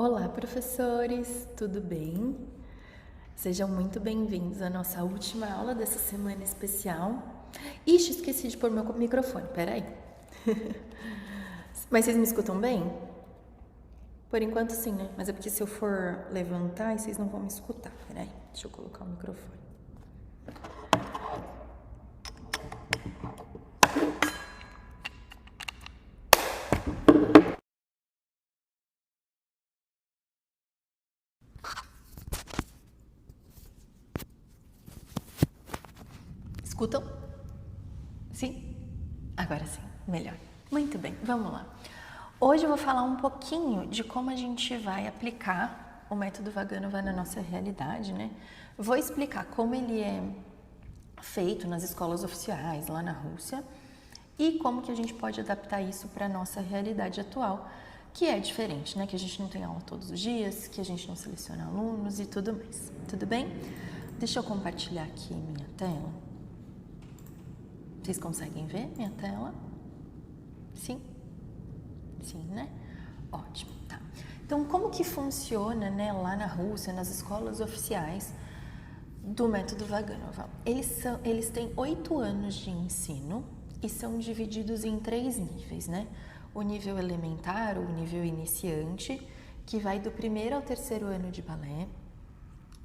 Olá, professores, tudo bem? Sejam muito bem-vindos à nossa última aula dessa semana especial. Ixi, esqueci de pôr meu microfone, peraí. Mas vocês me escutam bem? Por enquanto sim, né? Mas é porque se eu for levantar, vocês não vão me escutar. Peraí, deixa eu colocar o microfone. Escutam? Sim? Agora sim, melhor. Muito bem, vamos lá. Hoje eu vou falar um pouquinho de como a gente vai aplicar o método Vaganova na nossa realidade, né? Vou explicar como ele é feito nas escolas oficiais lá na Rússia e como que a gente pode adaptar isso para a nossa realidade atual, que é diferente, né? Que a gente não tem aula todos os dias, que a gente não seleciona alunos e tudo mais. Tudo bem? Deixa eu compartilhar aqui minha tela. Vocês conseguem ver minha tela? Sim? Sim, né? Ótimo, tá. Então, como que funciona, né, lá na Rússia, nas escolas oficiais do método Vaganova? Eles têm 8 anos de ensino e são divididos em 3 níveis, né? O nível elementar, o nível iniciante, que vai do 1º ao 3º ano de balé,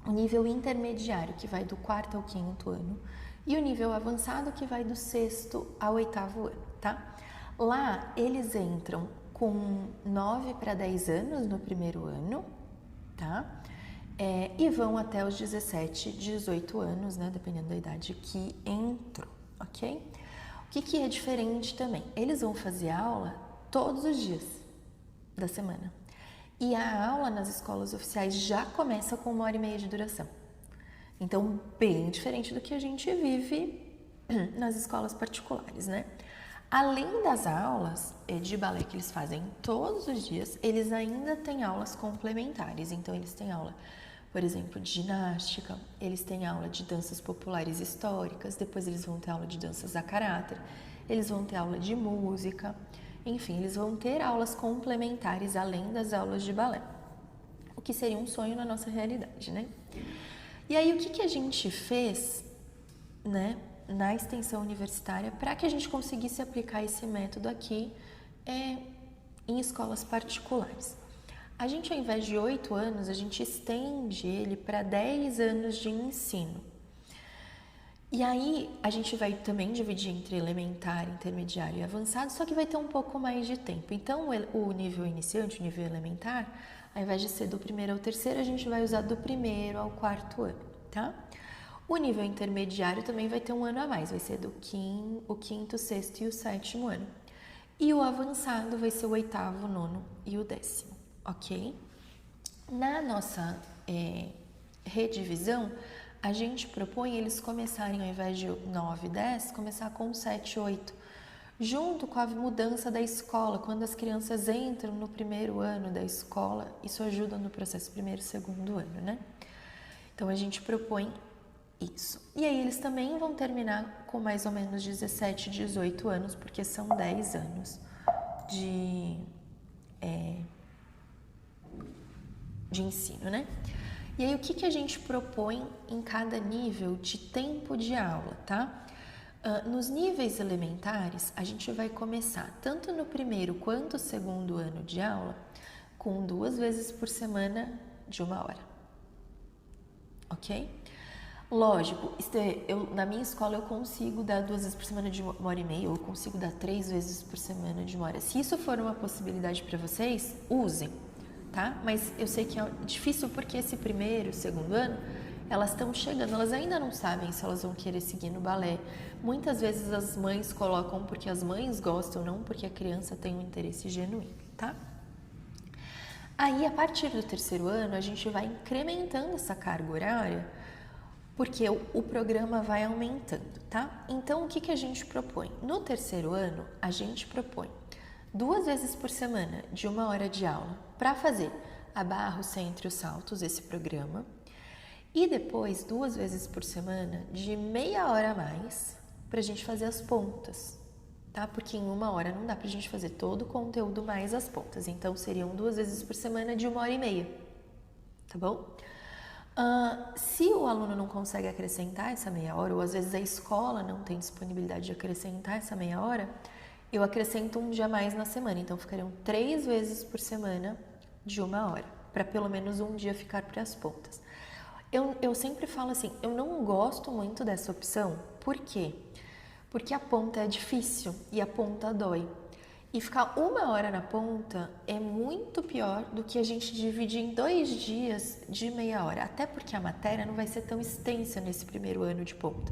o nível intermediário, que vai do 4º ao 5º ano, e o nível avançado, que vai do 6º ao 8º ano, tá? Lá, eles entram com 9 para 10 anos no 1º ano, tá? E vão até os 17, 18 anos, né? Dependendo da idade que entrou, ok? O que é diferente também? Eles vão fazer aula todos os dias da semana. E a aula nas escolas oficiais já começa com 1h30 de duração. Então, bem diferente do que a gente vive nas escolas particulares, né? Além das aulas de balé que eles fazem todos os dias, eles ainda têm aulas complementares. Então, eles têm aula, por exemplo, de ginástica, eles têm aula de danças populares históricas, depois eles vão ter aula de danças a caráter, eles vão ter aula de música, enfim, eles vão ter aulas complementares além das aulas de balé, o que seria um sonho na nossa realidade, né? E aí, o que a gente fez, né, na extensão universitária para que a gente conseguisse aplicar esse método aqui em escolas particulares? A gente, ao invés de 8 anos, a gente estende ele para 10 anos de ensino. E aí, a gente vai também dividir entre elementar, intermediário e avançado, só que vai ter um pouco mais de tempo. Então, o nível iniciante, o nível elementar, ao invés de ser do 1º ao 3º, a gente vai usar do 1º ao 4º ano, tá? O nível intermediário também vai ter um ano a mais, vai ser o 5º, o 6º e o 7º ano. E o avançado vai ser o 8º, 9º e o 10º, ok? Na nossa redivisão, a gente propõe eles começarem, ao invés de 9 e 10, começar com 7 e 8, junto com a mudança da escola. Quando as crianças entram no 1º ano da escola, isso ajuda no processo 1º e 2º ano, né? Então, a gente propõe isso. E aí, eles também vão terminar com mais ou menos 17, 18 anos, porque são 10 anos de ensino, né? E aí, o que a gente propõe em cada nível de tempo de aula, tá? Nos níveis elementares, a gente vai começar tanto no 1º quanto 2º ano de aula com 2 vezes por semana de 1 hora, ok? Lógico, na minha escola eu consigo dar 2 vezes por semana de 1h30, ou eu consigo dar 3 vezes por semana de 1 hora. Se isso for uma possibilidade para vocês, usem, tá? Mas eu sei que é difícil porque esse 1º e 2º ano, elas estão chegando, elas ainda não sabem se elas vão querer seguir no balé. Muitas vezes as mães colocam porque as mães gostam, não porque a criança tem um interesse genuíno, tá? Aí, a partir do 3º ano, a gente vai incrementando essa carga horária, porque o programa vai aumentando, tá? Então, o que a gente propõe? No 3º ano, a gente propõe 2 vezes por semana de 1 hora de aula para fazer a barra, o centro e os saltos, esse programa. E depois, 2 vezes por semana de meia hora a mais para a gente fazer as pontas, tá? Porque em 1 hora não dá pra gente fazer todo o conteúdo mais as pontas. Então, seriam 2 vezes por semana de 1h30, tá bom? Se o aluno não consegue acrescentar essa meia hora, ou às vezes a escola não tem disponibilidade de acrescentar essa meia hora, eu acrescento um dia a mais na semana. Então, ficariam 3 vezes por semana de 1 hora, para pelo menos um dia ficar para as pontas. Eu sempre falo assim, eu não gosto muito dessa opção. Por quê? Porque a ponta é difícil e a ponta dói. E ficar 1 hora na ponta é muito pior do que a gente dividir em 2 dias de meia hora. Até porque a matéria não vai ser tão extensa nesse primeiro ano de ponta.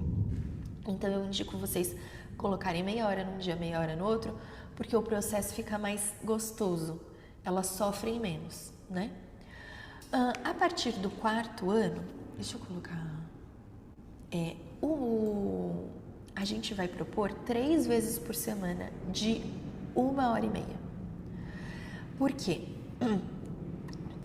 Então, eu indico vocês colocarem meia hora num dia, meia hora no outro, porque o processo fica mais gostoso. Elas sofrem menos, né? A partir do 4º ano, deixa eu colocar... a gente vai propor 3 vezes por semana de 1h30. Por quê?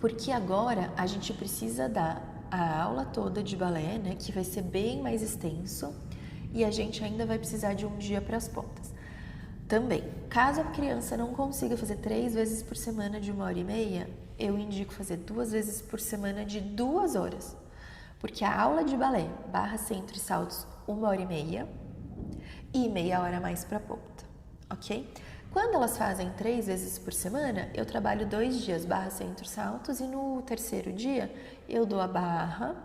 Porque agora a gente precisa dar a aula toda de balé, né, que vai ser bem mais extenso, e a gente ainda vai precisar de um dia para as pontas. Também, caso a criança não consiga fazer 3 vezes por semana de 1h30, eu indico fazer 2 vezes por semana de 2 horas. Porque a aula de balé, barra centro e saltos, 1h30 e meia hora mais para ponta, ok? Quando elas fazem 3 vezes por semana, eu trabalho 2 dias, barra centro e saltos, e no 3º dia eu dou a barra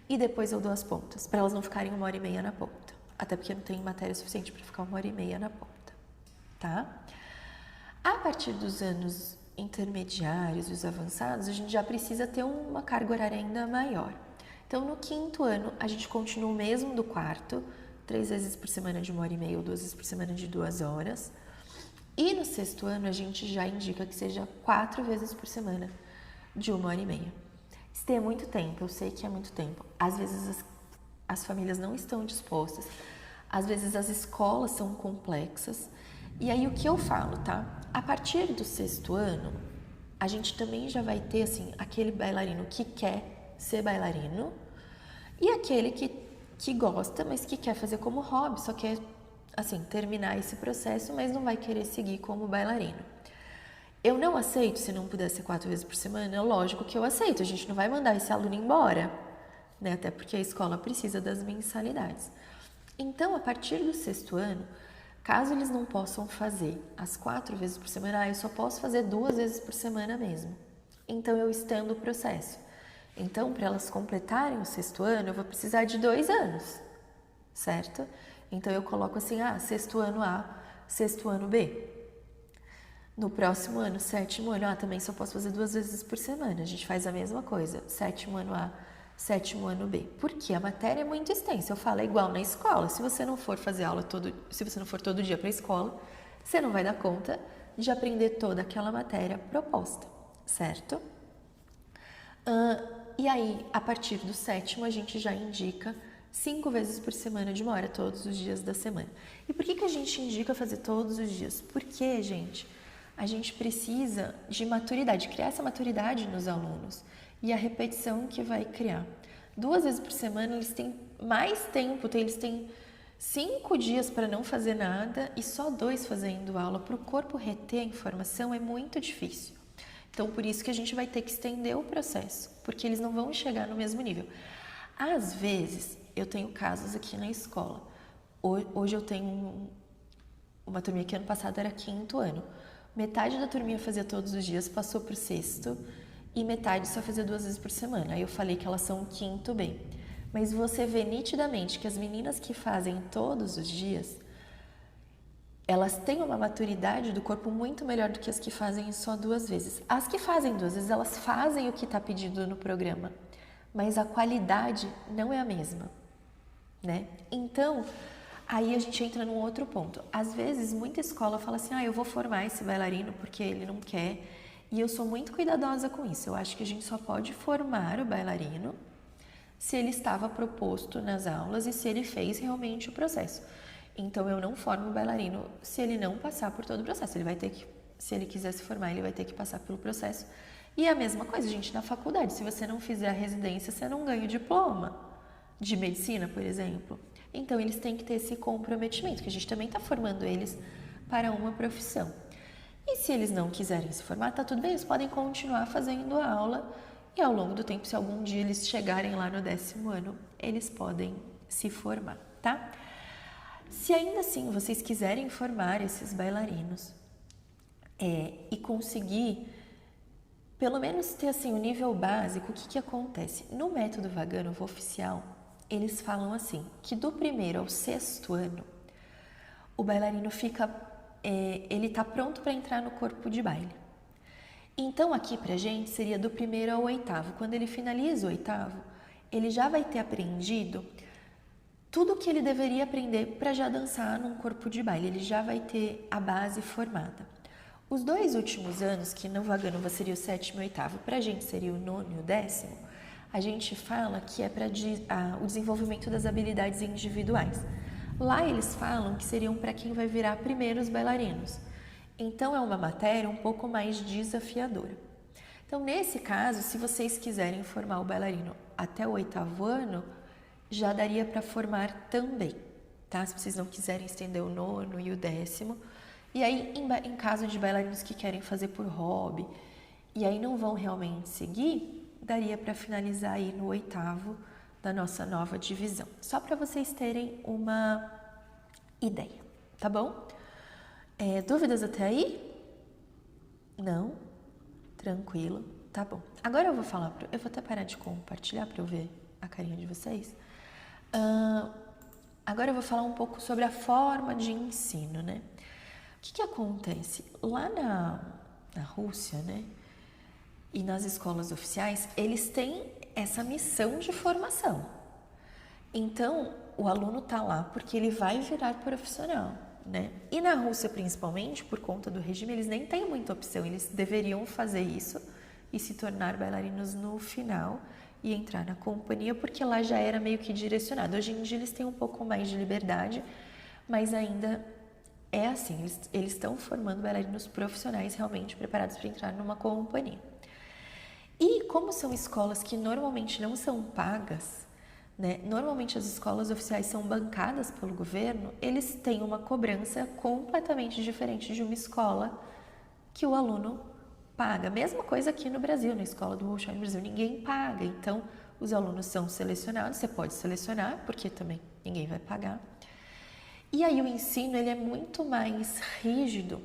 e depois eu dou as pontas, para elas não ficarem 1h30 na ponta. Até porque não tem matéria suficiente para ficar 1h30 na ponta, tá? A partir dos anos intermediários e os avançados, a gente já precisa ter uma carga horária ainda maior. Então, no 5º ano, a gente continua o mesmo do 4º, 3 vezes por semana de 1h30 ou 2 vezes por semana de 2 horas. E no 6º ano, a gente já indica que seja 4 vezes por semana de 1h30. Isso tem muito tempo, eu sei que é muito tempo. Às vezes as famílias não estão dispostas, às vezes as escolas são complexas. E aí o que eu falo, tá? A partir do 6º ano, a gente também já vai ter, assim, aquele bailarino que quer ser bailarino e aquele que gosta, mas que quer fazer como hobby, só quer, assim, terminar esse processo, mas não vai querer seguir como bailarino. Eu não aceito se não puder ser 4 vezes por semana, lógico que eu aceito, a gente não vai mandar esse aluno embora, né? Até porque a escola precisa das mensalidades. Então, a partir do 6º ano, caso eles não possam fazer as 4 vezes por semana, eu só posso fazer 2 vezes por semana mesmo. Então, eu estendo o processo. Então, para elas completarem o 6º ano, eu vou precisar de 2 anos, certo? Então, eu coloco assim, 6º ano A, 6º ano B. No próximo ano, 7º ano, também só posso fazer 2 vezes por semana. A gente faz a mesma coisa, 7º ano A, 7º ano B. Porque a matéria é muito extensa. Eu falo, é igual na escola. Se você não for fazer aula se você não for todo dia para a escola, você não vai dar conta de aprender toda aquela matéria proposta, certo? E aí, a partir do 7º, a gente já indica 5 vezes por semana de 1 hora, todos os dias da semana. E por que a gente indica fazer todos os dias? Porque, gente, a gente precisa de maturidade, criar essa maturidade nos alunos. E a repetição que vai criar. 2 vezes por semana, eles têm mais tempo, eles têm 5 dias para não fazer nada e só 2 fazendo aula. Para o corpo reter a informação é muito difícil. Então, por isso que a gente vai ter que estender o processo, porque eles não vão chegar no mesmo nível. Às vezes, eu tenho casos aqui na escola. Hoje eu tenho uma turminha que ano passado era 5º ano. Metade da turminha fazia todos os dias, passou para o 6º, e metade só fazia 2 vezes por semana. Aí eu falei que elas são o 5º B. Mas você vê nitidamente que as meninas que fazem todos os dias, elas têm uma maturidade do corpo muito melhor do que as que fazem só 2 vezes. As que fazem 2 vezes, elas fazem o que está pedido no programa, mas a qualidade não é a mesma, né? Então, aí a gente entra num outro ponto. Às vezes, muita escola fala assim, eu vou formar esse bailarino porque ele não quer, e eu sou muito cuidadosa com isso. Eu acho que a gente só pode formar o bailarino se ele estava proposto nas aulas e se ele fez realmente o processo. Então, eu não formo o bailarino se ele não passar por todo o processo. Ele vai ter que, se ele quiser se formar, ele vai ter que passar pelo processo. E é a mesma coisa, gente, na faculdade. Se você não fizer a residência, você não ganha o diploma de medicina, por exemplo. Então, eles têm que ter esse comprometimento, que a gente também está formando eles para uma profissão. E se eles não quiserem se formar, tá tudo bem, eles podem continuar fazendo a aula e ao longo do tempo, se algum dia eles chegarem lá no 10º ano, eles podem se formar, tá? Se ainda assim vocês quiserem formar esses bailarinos e conseguir pelo menos ter assim o nível básico, o que acontece? No método Vaganov oficial, eles falam assim, que do 1º ao 6º ano, o bailarino fica, ele tá pronto para entrar no corpo de baile. Então aqui pra gente seria do 1º ao 8º. Quando ele finaliza o 8º, ele já vai ter aprendido tudo o que ele deveria aprender para já dançar num corpo de baile. Ele já vai ter a base formada. Os 2 últimos anos, que no Vaganov seria o 7º e o 8º, pra gente seria o 9º e o 10º, a gente fala que é para o desenvolvimento das habilidades individuais. Lá eles falam que seriam para quem vai virar primeiros bailarinos. Então é uma matéria um pouco mais desafiadora. Então nesse caso, se vocês quiserem formar o bailarino até o 8º ano, já daria para formar também, tá? Se vocês não quiserem estender o 9º e o 10º. E aí, em caso de bailarinos que querem fazer por hobby e aí não vão realmente seguir, daria para finalizar aí no 8º da nossa nova divisão. Só para vocês terem uma ideia, tá bom? Dúvidas até aí? Não? Tranquilo, tá bom. Agora eu vou falar, eu vou até parar de compartilhar para eu ver a carinha de vocês. Agora eu vou falar um pouco sobre a forma de ensino, né? O que acontece? Lá na Rússia, né? E nas escolas oficiais, eles têm essa missão de formação. Então, o aluno tá lá porque ele vai virar profissional, né? E na Rússia, principalmente, por conta do regime, eles nem têm muita opção. Eles deveriam fazer isso e se tornar bailarinos no final e entrar na companhia, porque lá já era meio que direcionado. Hoje em dia eles têm um pouco mais de liberdade, mas ainda é assim, eles estão formando bailarinos profissionais realmente preparados para entrar numa companhia. E como são escolas que normalmente não são pagas, né? Normalmente as escolas oficiais são bancadas pelo governo, eles têm uma cobrança completamente diferente de uma escola que o aluno paga. Mesma coisa aqui no Brasil, na escola do Bolshoi no Brasil, ninguém paga. Então, os alunos são selecionados, você pode selecionar, porque também ninguém vai pagar. E aí o ensino, ele é muito mais rígido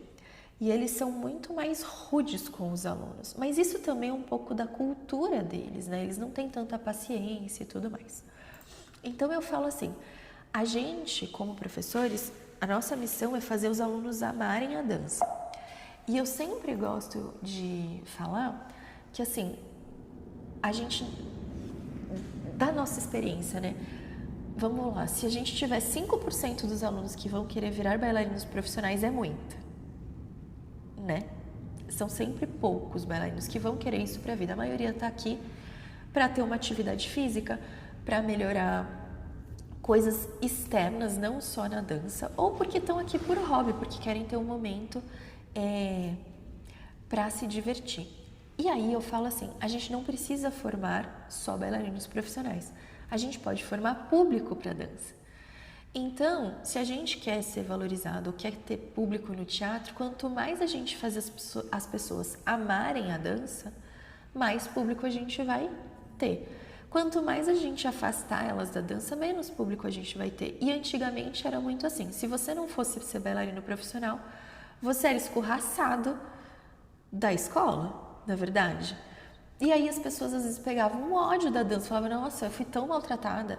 e eles são muito mais rudes com os alunos. Mas isso também é um pouco da cultura deles, né? Eles não têm tanta paciência e tudo mais. Então eu falo assim, a gente, como professores, a nossa missão é fazer os alunos amarem a dança. E eu sempre gosto de falar que, assim, a gente, da nossa experiência, né? Vamos lá, se a gente tiver 5% dos alunos que vão querer virar bailarinos profissionais, é muito, né? São sempre poucos bailarinos que vão querer isso para a vida. A maioria está aqui para ter uma atividade física, para melhorar coisas externas, não só na dança, ou porque estão aqui por hobby, porque querem ter um momento para se divertir. E aí eu falo assim, a gente não precisa formar só bailarinos profissionais, a gente pode formar público para dança. Então, se a gente quer ser valorizado, quer ter público no teatro, quanto mais a gente faz as pessoas amarem a dança, mais público a gente vai ter. Quanto mais a gente afastar elas da dança, menos público a gente vai ter. E antigamente era muito assim, se você não fosse ser bailarino profissional, você era escorraçado da escola, na verdade. E aí as pessoas às vezes pegavam um ódio da dança, falavam, nossa, eu fui tão maltratada.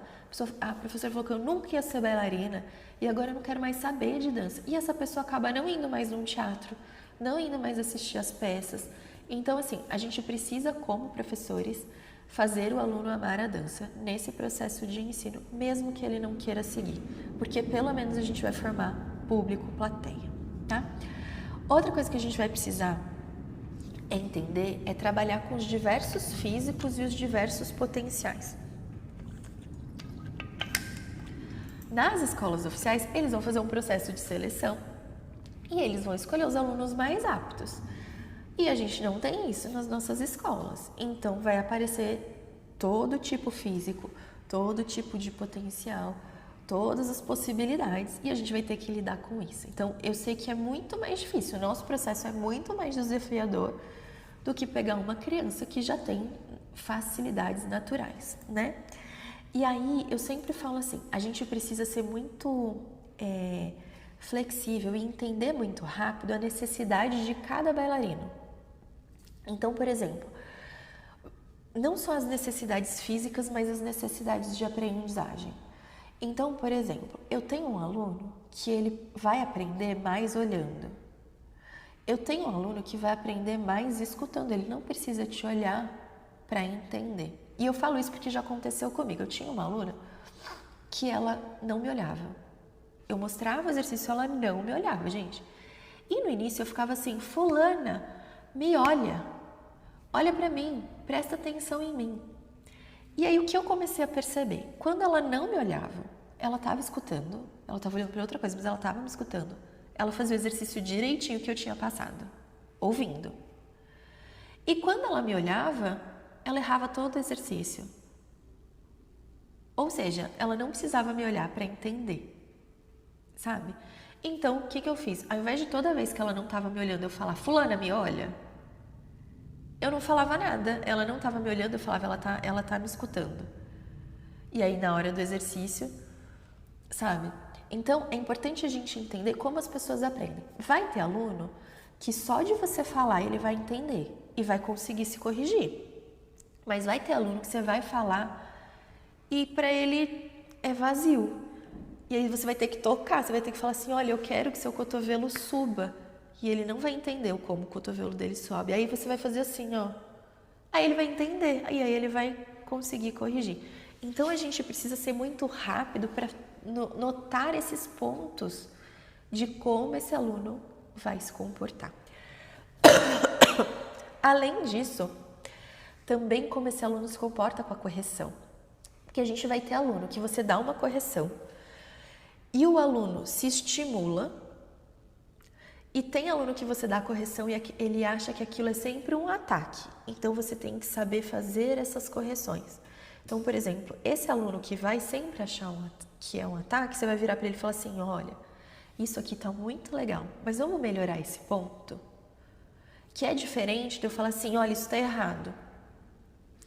A professora falou que eu nunca ia ser bailarina e agora eu não quero mais saber de dança. E essa pessoa acaba não indo mais num teatro, não indo mais assistir as peças. Então, assim, a gente precisa, como professores, fazer o aluno amar a dança nesse processo de ensino, mesmo que ele não queira seguir, porque pelo menos a gente vai formar público, plateia, tá? Outra coisa que a gente vai precisar entender é trabalhar com os diversos físicos e os diversos potenciais. Nas escolas oficiais, eles vão fazer um processo de seleção e eles vão escolher os alunos mais aptos. E a gente não tem isso nas nossas escolas. Então, vai aparecer todo tipo físico, todo tipo de potencial, todas as possibilidades e a gente vai ter que lidar com isso. Então, eu sei que é muito mais difícil, o nosso processo é muito mais desafiador do que pegar uma criança que já tem facilidades naturais, né? E aí, eu sempre falo assim, a gente precisa ser muito flexível e entender muito rápido a necessidade de cada bailarino. Então, por exemplo, não só as necessidades físicas, mas as necessidades de aprendizagem. Então, por exemplo, eu tenho um aluno que ele vai aprender mais olhando. Eu tenho um aluno que vai aprender mais escutando, ele não precisa te olhar para entender. E eu falo isso porque já aconteceu comigo. Eu tinha uma aluna que ela não me olhava. Eu mostrava o exercício, ela não me olhava, gente. E no início eu ficava assim, fulana, me olha para mim, presta atenção em mim. E aí o que eu comecei a perceber? Quando ela não me olhava, ela estava escutando, ela estava olhando para outra coisa, mas ela estava me escutando. Ela fazia o exercício direitinho que eu tinha passado, ouvindo. E quando ela me olhava, ela errava todo o exercício. Ou seja, ela não precisava me olhar para entender, sabe? Então, o que eu fiz? Ao invés de toda vez que ela não estava me olhando, eu falar, fulana, me olha, eu não falava nada. Ela não estava me olhando, eu falava, ela tá me escutando. E aí, na hora do exercício, sabe? Então, é importante a gente entender como as pessoas aprendem. Vai ter aluno que só de você falar ele vai entender e vai conseguir se corrigir. Mas vai ter aluno que você vai falar e para ele é vazio. E aí você vai ter que tocar, você vai ter que falar assim, olha, eu quero que seu cotovelo suba. E ele não vai entender como o cotovelo dele sobe. Aí você vai fazer assim, ó. Aí ele vai entender, e aí ele vai conseguir corrigir. Então a gente precisa ser muito rápido para notar esses pontos de como esse aluno vai se comportar. Além disso, também como esse aluno se comporta com a correção. Porque a gente vai ter aluno que você dá uma correção e o aluno se estimula, e tem aluno que você dá a correção e ele acha que aquilo é sempre um ataque. Então você tem que saber fazer essas correções. Então, por exemplo, esse aluno que vai sempre achar que é um ataque, você vai virar para ele e falar assim, olha, isso aqui tá muito legal, mas vamos melhorar esse ponto? Que é diferente de eu falar assim, olha, isso tá errado.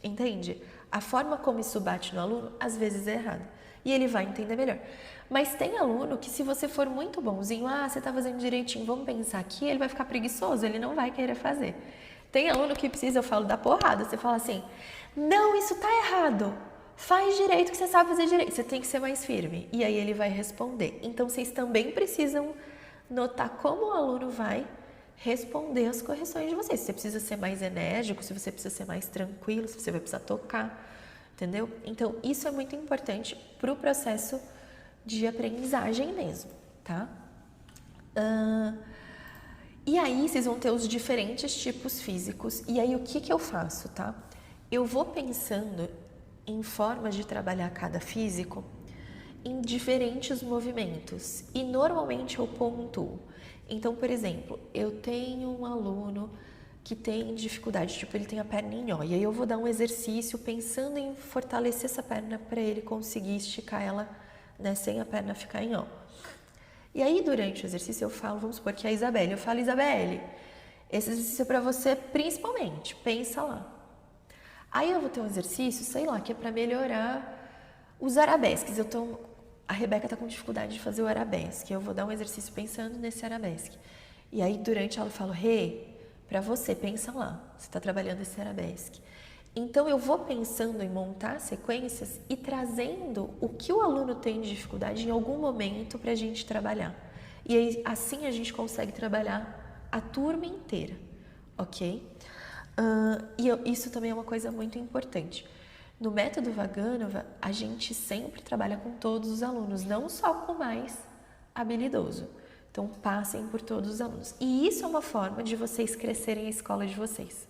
Entende? A forma como isso bate no aluno, às vezes é errada. E ele vai entender melhor. Mas tem aluno que se você for muito bonzinho, você tá fazendo direitinho, vamos pensar aqui, ele vai ficar preguiçoso, ele não vai querer fazer. Tem aluno que precisa, eu falo, da porrada. Você fala assim, não, isso tá errado. Faz direito que você sabe fazer direito. Você tem que ser mais firme. E aí ele vai responder. Então vocês também precisam notar como o aluno vai responder as correções de vocês. Se você precisa ser mais enérgico, se você precisa ser mais tranquilo, se você vai precisar tocar, entendeu? Então, isso é muito importante para o processo de aprendizagem mesmo, tá? E aí, vocês vão ter os diferentes tipos físicos. E aí, o que eu faço, tá? Eu vou pensando em formas de trabalhar cada físico em diferentes movimentos. E, normalmente, eu pontuo. Então, por exemplo, eu tenho um aluno que tem dificuldade, tipo, ele tem a perna em ó, e aí eu vou dar um exercício pensando em fortalecer essa perna para ele conseguir esticar ela, né, sem a perna ficar em ó. E aí, durante o exercício, eu falo, vamos supor que é a Isabelle, eu falo, Isabelle, esse exercício é para você principalmente, pensa lá. Aí eu vou ter um exercício, sei lá, que é para melhorar os arabesques. A Rebeca tá com dificuldade de fazer o arabesque. Eu vou dar um exercício pensando nesse arabesque. E aí, durante ela, eu falo, para você, pensa lá. Você tá trabalhando esse arabesque. Então, eu vou pensando em montar sequências e trazendo o que o aluno tem de dificuldade em algum momento pra gente trabalhar. E aí, assim a gente consegue trabalhar a turma inteira, ok? Isso também é uma coisa muito importante. No método Vaganova, a gente sempre trabalha com todos os alunos, não só com o mais habilidoso. Então, passem por todos os alunos. E isso é uma forma de vocês crescerem a escola de vocês.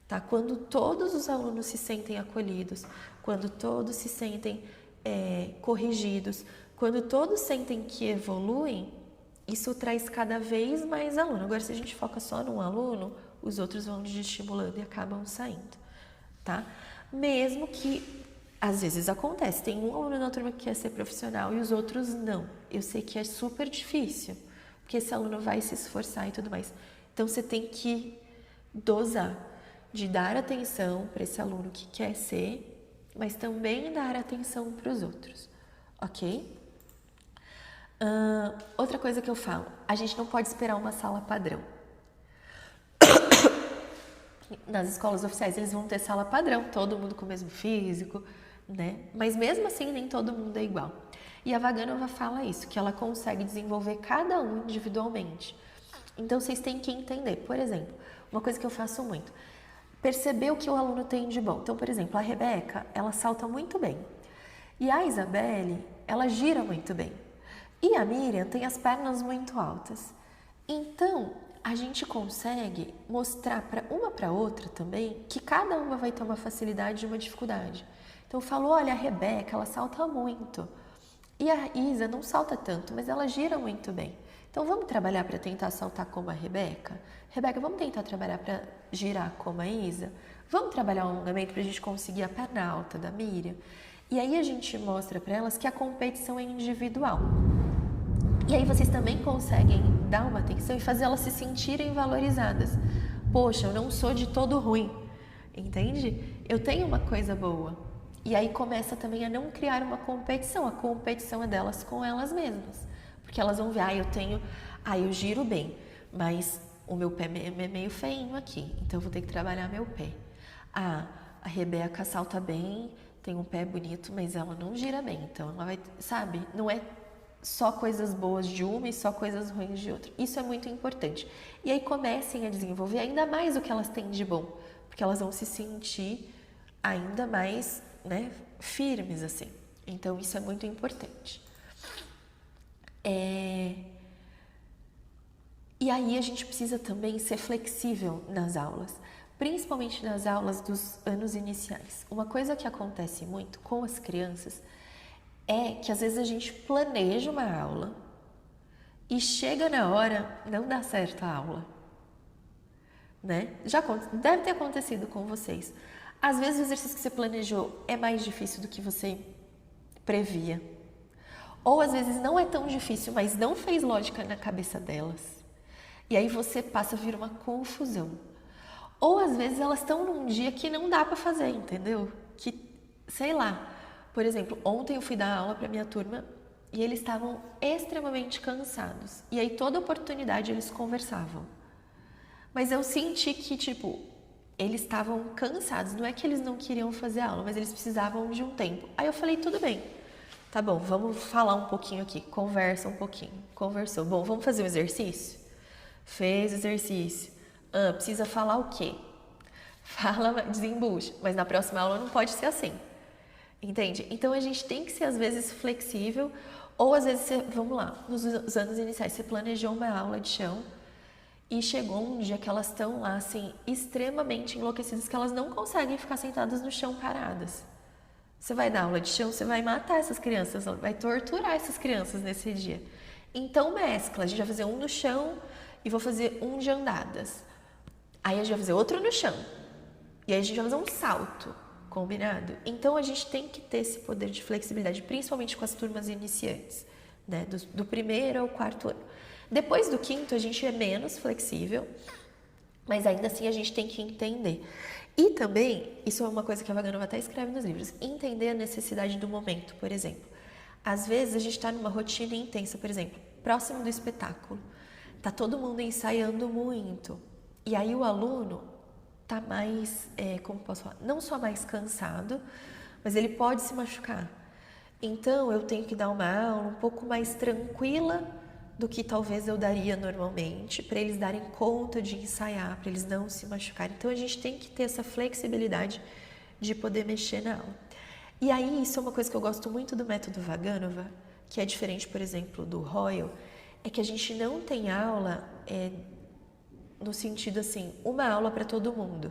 Tá? Quando todos os alunos se sentem acolhidos, quando todos se sentem corrigidos, quando todos sentem que evoluem, isso traz cada vez mais aluno. Agora, se a gente foca só num aluno, os outros vão desestimulando e acabam saindo. Tá? Mesmo que Às vezes acontece, tem um aluno na turma que quer ser profissional e os outros não. Eu sei que é super difícil, porque esse aluno vai se esforçar e tudo mais. Então você tem que dosar, de dar atenção para esse aluno que quer ser, mas também dar atenção para os outros, ok? Outra coisa que eu falo, a gente não pode esperar uma sala padrão. Nas escolas oficiais eles vão ter sala padrão, todo mundo com o mesmo físico, né? Mas mesmo assim nem todo mundo é igual. E a Vaganova fala isso, que ela consegue desenvolver cada um individualmente. Então vocês têm que entender, por exemplo, uma coisa que eu faço muito, perceber o que o aluno tem de bom. Então, por exemplo, a Rebeca, ela salta muito bem. E a Isabelle, ela gira muito bem. E a Miriam tem as pernas muito altas. Então, a gente consegue mostrar para outra também que cada uma vai ter uma facilidade e uma dificuldade. Então, eu falo, olha, a Rebeca, ela salta muito. E a Isa não salta tanto, mas ela gira muito bem. Então, vamos trabalhar para tentar saltar como a Rebeca? Rebeca, vamos tentar trabalhar para girar como a Isa? Vamos trabalhar um alongamento para a gente conseguir a perna alta da Miriam? E aí a gente mostra para elas que a competição é individual. E aí vocês também conseguem dar uma atenção e fazer elas se sentirem valorizadas. Poxa, eu não sou de todo ruim, entende? Eu tenho uma coisa boa. E aí começa também a não criar uma competição. A competição é delas com elas mesmas. Porque elas vão ver, eu giro bem, mas o meu pé é meio feinho aqui, então eu vou ter que trabalhar meu pé. A Rebeca salta bem, tem um pé bonito, mas ela não gira bem, então ela vai, sabe? Não é só coisas boas de uma e só coisas ruins de outra. Isso é muito importante. E aí comecem a desenvolver ainda mais o que elas têm de bom, porque elas vão se sentir ainda mais, né, firmes assim. Então isso é muito importante. E aí a gente precisa também ser flexível nas aulas, principalmente nas aulas dos anos iniciais. Uma coisa que acontece muito com as crianças é que às vezes a gente planeja uma aula e chega na hora, não dá certo a aula, né? Deve ter acontecido com vocês. Às vezes o exercício que você planejou é mais difícil do que você previa. Ou às vezes não é tão difícil, mas não fez lógica na cabeça delas. E aí você passa a vir uma confusão. Ou às vezes elas estão num dia que não dá para fazer, entendeu? Que, sei lá, por exemplo, ontem eu fui dar aula para minha turma e eles estavam extremamente cansados. E aí toda oportunidade eles conversavam. Mas eu senti que, eles estavam cansados. Não é que eles não queriam fazer aula, mas eles precisavam de um tempo. Aí eu falei, tudo bem. Tá bom, vamos falar um pouquinho aqui. Conversa um pouquinho. Conversou. Bom, vamos fazer um exercício? Fez exercício. Precisa falar o quê? Fala, desembucha. Mas na próxima aula não pode ser assim. Entende? Então a gente tem que ser às vezes flexível. Ou às vezes, vamos lá, nos anos iniciais você planejou uma aula de chão e chegou um dia que elas estão lá assim, extremamente enlouquecidas, que elas não conseguem ficar sentadas no chão paradas. Você vai dar aula de chão, você vai matar essas crianças, vai torturar essas crianças nesse dia. Então mescla, a gente vai fazer um no chão e vou fazer um de andadas. Aí a gente vai fazer outro no chão. E aí a gente vai fazer um salto, combinado? Então a gente tem que ter esse poder de flexibilidade, principalmente com as turmas iniciantes, né? Do primeiro ao quarto ano. Depois do quinto a gente é menos flexível, mas ainda assim a gente tem que entender. E também, isso é uma coisa que a Vaganova até escreve nos livros, entender a necessidade do momento, por exemplo. Às vezes a gente está numa rotina intensa, por exemplo, próximo do espetáculo. Tá todo mundo ensaiando muito. E aí o aluno tá mais, como posso falar, não só mais cansado, mas ele pode se machucar. Então eu tenho que dar uma aula um pouco mais tranquila do que talvez eu daria normalmente, para eles darem conta de ensaiar, para eles não se machucarem. Então a gente tem que ter essa flexibilidade de poder mexer na aula. E aí isso é uma coisa que eu gosto muito do método Vaganova, que é diferente, por exemplo, do Royal, é que a gente não tem aula no sentido assim, uma aula para todo mundo.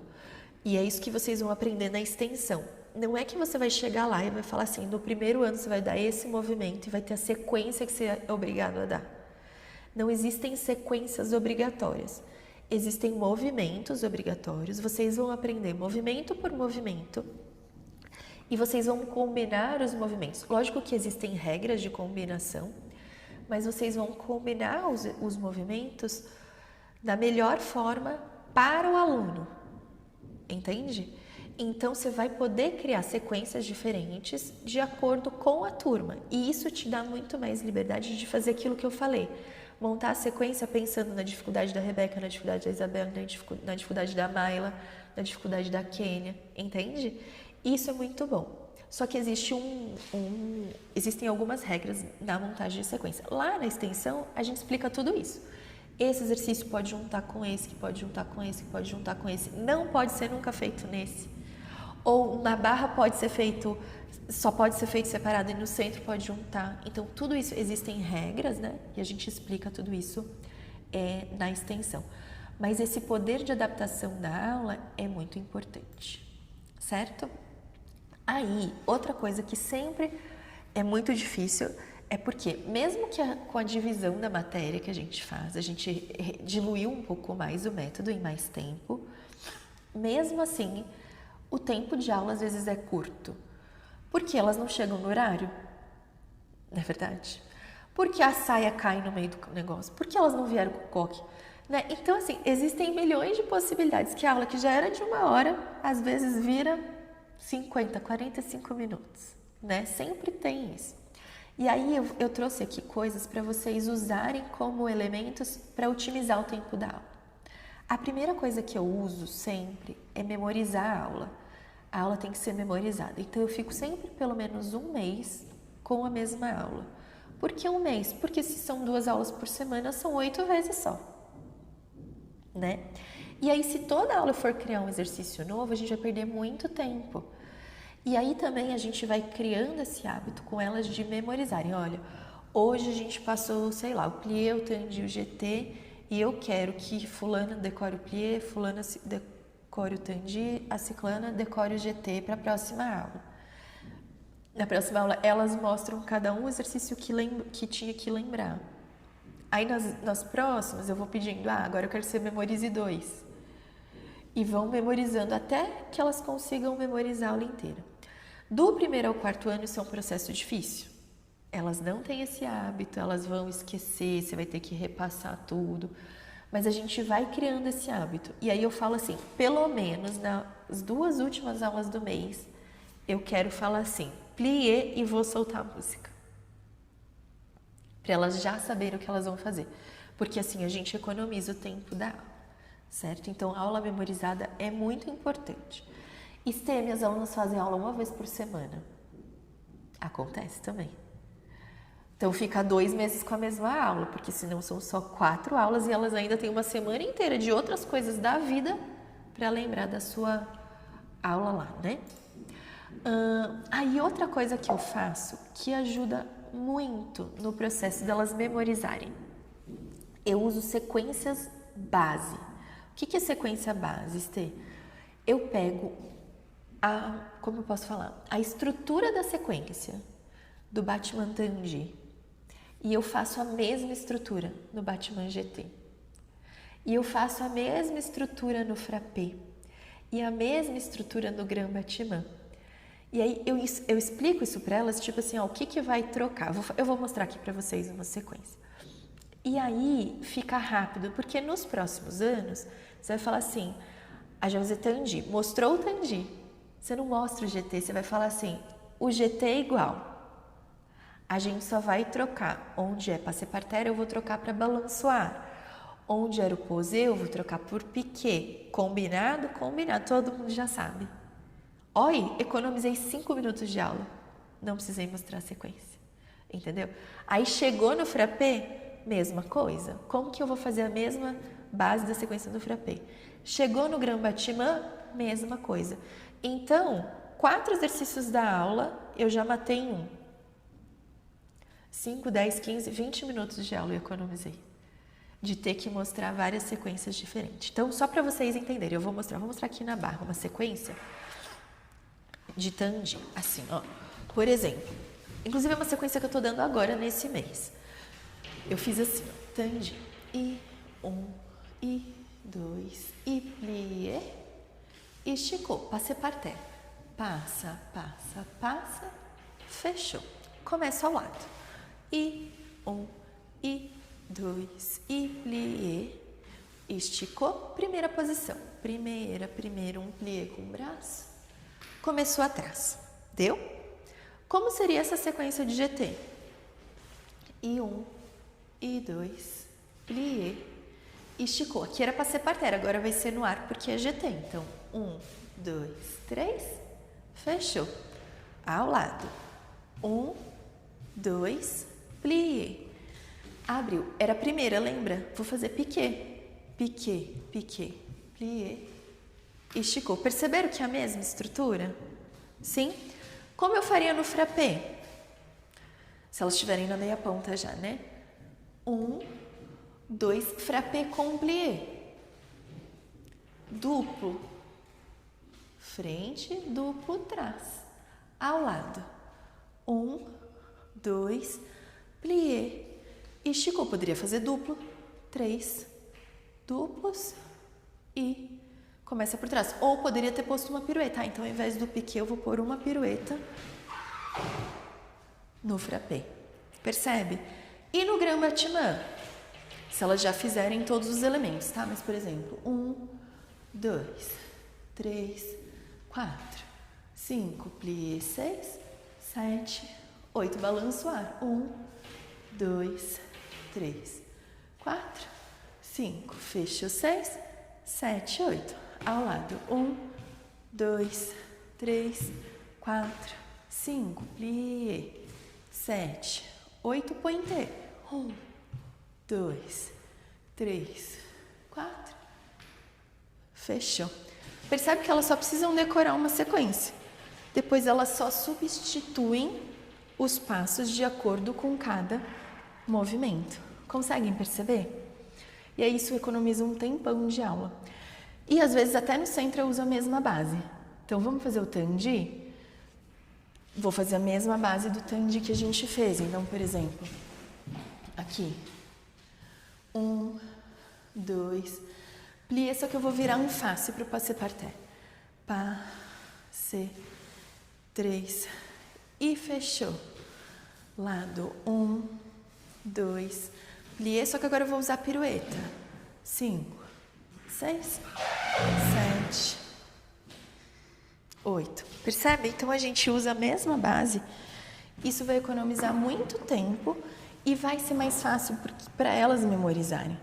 E é isso que vocês vão aprender na extensão. Não é que você vai chegar lá e vai falar assim, no primeiro ano você vai dar esse movimento e vai ter a sequência que você é obrigado a dar. Não existem sequências obrigatórias. Existem movimentos obrigatórios. Vocês vão aprender movimento por movimento. e vocês vão combinar os movimentos. Lógico que existem regras de combinação, mas vocês vão combinar os movimentos da melhor forma para o aluno, entende? Então, você vai poder criar sequências diferentes de acordo com a turma. E isso te dá muito mais liberdade de fazer aquilo que eu falei. Montar a sequência pensando na dificuldade da Rebeca, na dificuldade da Isabela, na dificuldade da Mayla, na dificuldade da Kênia, entende? Isso é muito bom. Só que existem algumas regras na montagem de sequência. Lá na extensão, a gente explica tudo isso. Esse exercício pode juntar com esse, que pode juntar com esse, que pode juntar com esse. Não pode ser nunca feito nesse. Ou na barra pode ser feito, só pode ser feito separado e no centro pode juntar. Então, tudo isso, existem regras, né? E a gente explica tudo isso na extensão. Mas esse poder de adaptação da aula é muito importante, certo? Aí, outra coisa que sempre é muito difícil é porque, mesmo que com a divisão da matéria que a gente faz, a gente diluiu um pouco mais o método em mais tempo, mesmo assim, o tempo de aula às vezes é curto. Porque elas não chegam no horário, não é verdade? Porque a saia cai no meio do negócio, porque elas não vieram com o coque. Né? Então, assim, existem milhões de possibilidades que a aula que já era de 1 hora, às vezes vira 50, 45 minutos, né? Sempre tem isso. E aí eu trouxe aqui coisas para vocês usarem como elementos para otimizar o tempo da aula. A primeira coisa que eu uso sempre é memorizar a aula. A aula tem que ser memorizada. Então eu fico sempre pelo menos 1 mês com a mesma aula. Por que 1 mês? Porque se são 2 aulas por semana, são 8 vezes só, né? E aí, se toda aula for criar um exercício novo, a gente vai perder muito tempo. E aí também a gente vai criando esse hábito com elas de memorizarem. Olha, hoje a gente passou, sei lá, o plié, o tandi, o GT, e eu quero que fulana decore o plié, fulana decore o tandi, a ciclana decore o GT para a próxima aula. Na próxima aula, elas mostram cada um o exercício que tinha que lembrar. Aí nas próximas eu vou pedindo, agora eu quero que você memorize 2. E vão memorizando até que elas consigam memorizar a aula inteira. Do 1º ao 4º ano isso é um processo difícil. Elas não têm esse hábito, elas vão esquecer, você vai ter que repassar tudo. Mas a gente vai criando esse hábito. E aí eu falo assim, pelo menos nas 2 últimas aulas do mês, eu quero falar assim, plié e vou soltar a música. Para elas já saberem o que elas vão fazer. Porque assim a gente economiza o tempo da aula, certo? Então a aula memorizada é muito importante. E se minhas alunas fazem aula 1 vez por semana? Acontece também. Então fica 2 meses com a mesma aula, porque senão são só 4 aulas e elas ainda têm uma semana inteira de outras coisas da vida para lembrar da sua aula lá, né? Aí outra coisa que eu faço que ajuda muito no processo delas memorizarem. Eu uso sequências base. O que é sequência base, Estê? Eu pego como eu posso falar? A estrutura da sequência do Batman Tandi e eu faço a mesma estrutura no Batman GT. E eu faço a mesma estrutura no Frappé e a mesma estrutura no Grand Batman. E aí eu explico isso para elas, tipo assim, o que vai trocar? Eu vou mostrar aqui para vocês uma sequência. E aí fica rápido, porque nos próximos anos você vai falar assim, a José Tandi mostrou o Tandi. Você não mostra o GT, você vai falar assim, o GT é igual. A gente só vai trocar. Onde é passé parterre, eu vou trocar para balançoar. Onde era o posé, eu vou trocar por piqué. Combinado? Combinado. Todo mundo já sabe. Oi, economizei 5 minutos de aula. Não precisei mostrar a sequência. Entendeu? Aí chegou no frappé, mesma coisa. Como que eu vou fazer a mesma base da sequência do frappé? Chegou no Grand Batman, mesma coisa. Então, 4 exercícios da aula, eu já matei em 1. 5, 10, 15, 20 minutos de aula eu economizei. De ter que mostrar várias sequências diferentes. Então, só para vocês entenderem, vou mostrar aqui na barra uma sequência de Tandi, assim, ó. Por exemplo, inclusive é uma sequência que eu tô dando agora nesse mês. Eu fiz assim, ó, Tandi, e 1, e 2, e plié, esticou, passé parterre. passa, passa, passa, fechou. Começa ao lado. E 1, e 2, e plié. Esticou, primeira posição. Primeiro um plié com o braço. Começou atrás. Deu? Como seria essa sequência de GT? E 1, e 2, plié. Esticou. Aqui era para ser parterre, agora vai ser no ar porque é GT. Então, 1, 2, 3, fechou. Ao lado. 1, 2, plié. Abriu. Era a primeira, lembra? Vou fazer piqué. Piqué, piqué, plié. Esticou. Perceberam que é a mesma estrutura? Sim? Como eu faria no frappé? Se elas estiverem na meia ponta já, né? 1, 2, frappé com plié. Duplo. Frente, duplo, trás. Ao lado. 1, 2, plié. Esticou. Poderia fazer duplo. 3 duplos e começa por trás. Ou poderia ter posto uma pirueta. Ah, então, ao invés do piqué, eu vou pôr uma pirueta no frappé. Percebe? E no grand battement? Se elas já fizerem todos os elementos, tá? Mas, por exemplo, 1, 2, 3, 4, 5, plié, 6, 7, 8. Balanço o ar. 1, 2, 3, 4, 5, fecha 6, 7, 8. Ao lado, 1, 2, 3, 4, 5, plié, 7, 8, pointé. 1, 2, 3, 4, fechou. Percebe que elas só precisam decorar uma sequência. Depois elas só substituem os passos de acordo com cada movimento. Conseguem perceber? E aí isso economiza um tempão de aula. E às vezes até no centro eu uso a mesma base. Então vamos fazer o tandi? Vou fazer a mesma base do tandi que a gente fez. Então, por exemplo, aqui. 1, 2, plié, só que eu vou virar um face para o passé parterre. Passé, 3 e fechou. Lado 1, 2, plié, só que agora eu vou usar pirueta. 5, 6, 7, 8. Percebe? Então a gente usa a mesma base. Isso vai economizar muito tempo e vai ser mais fácil para elas memorizarem.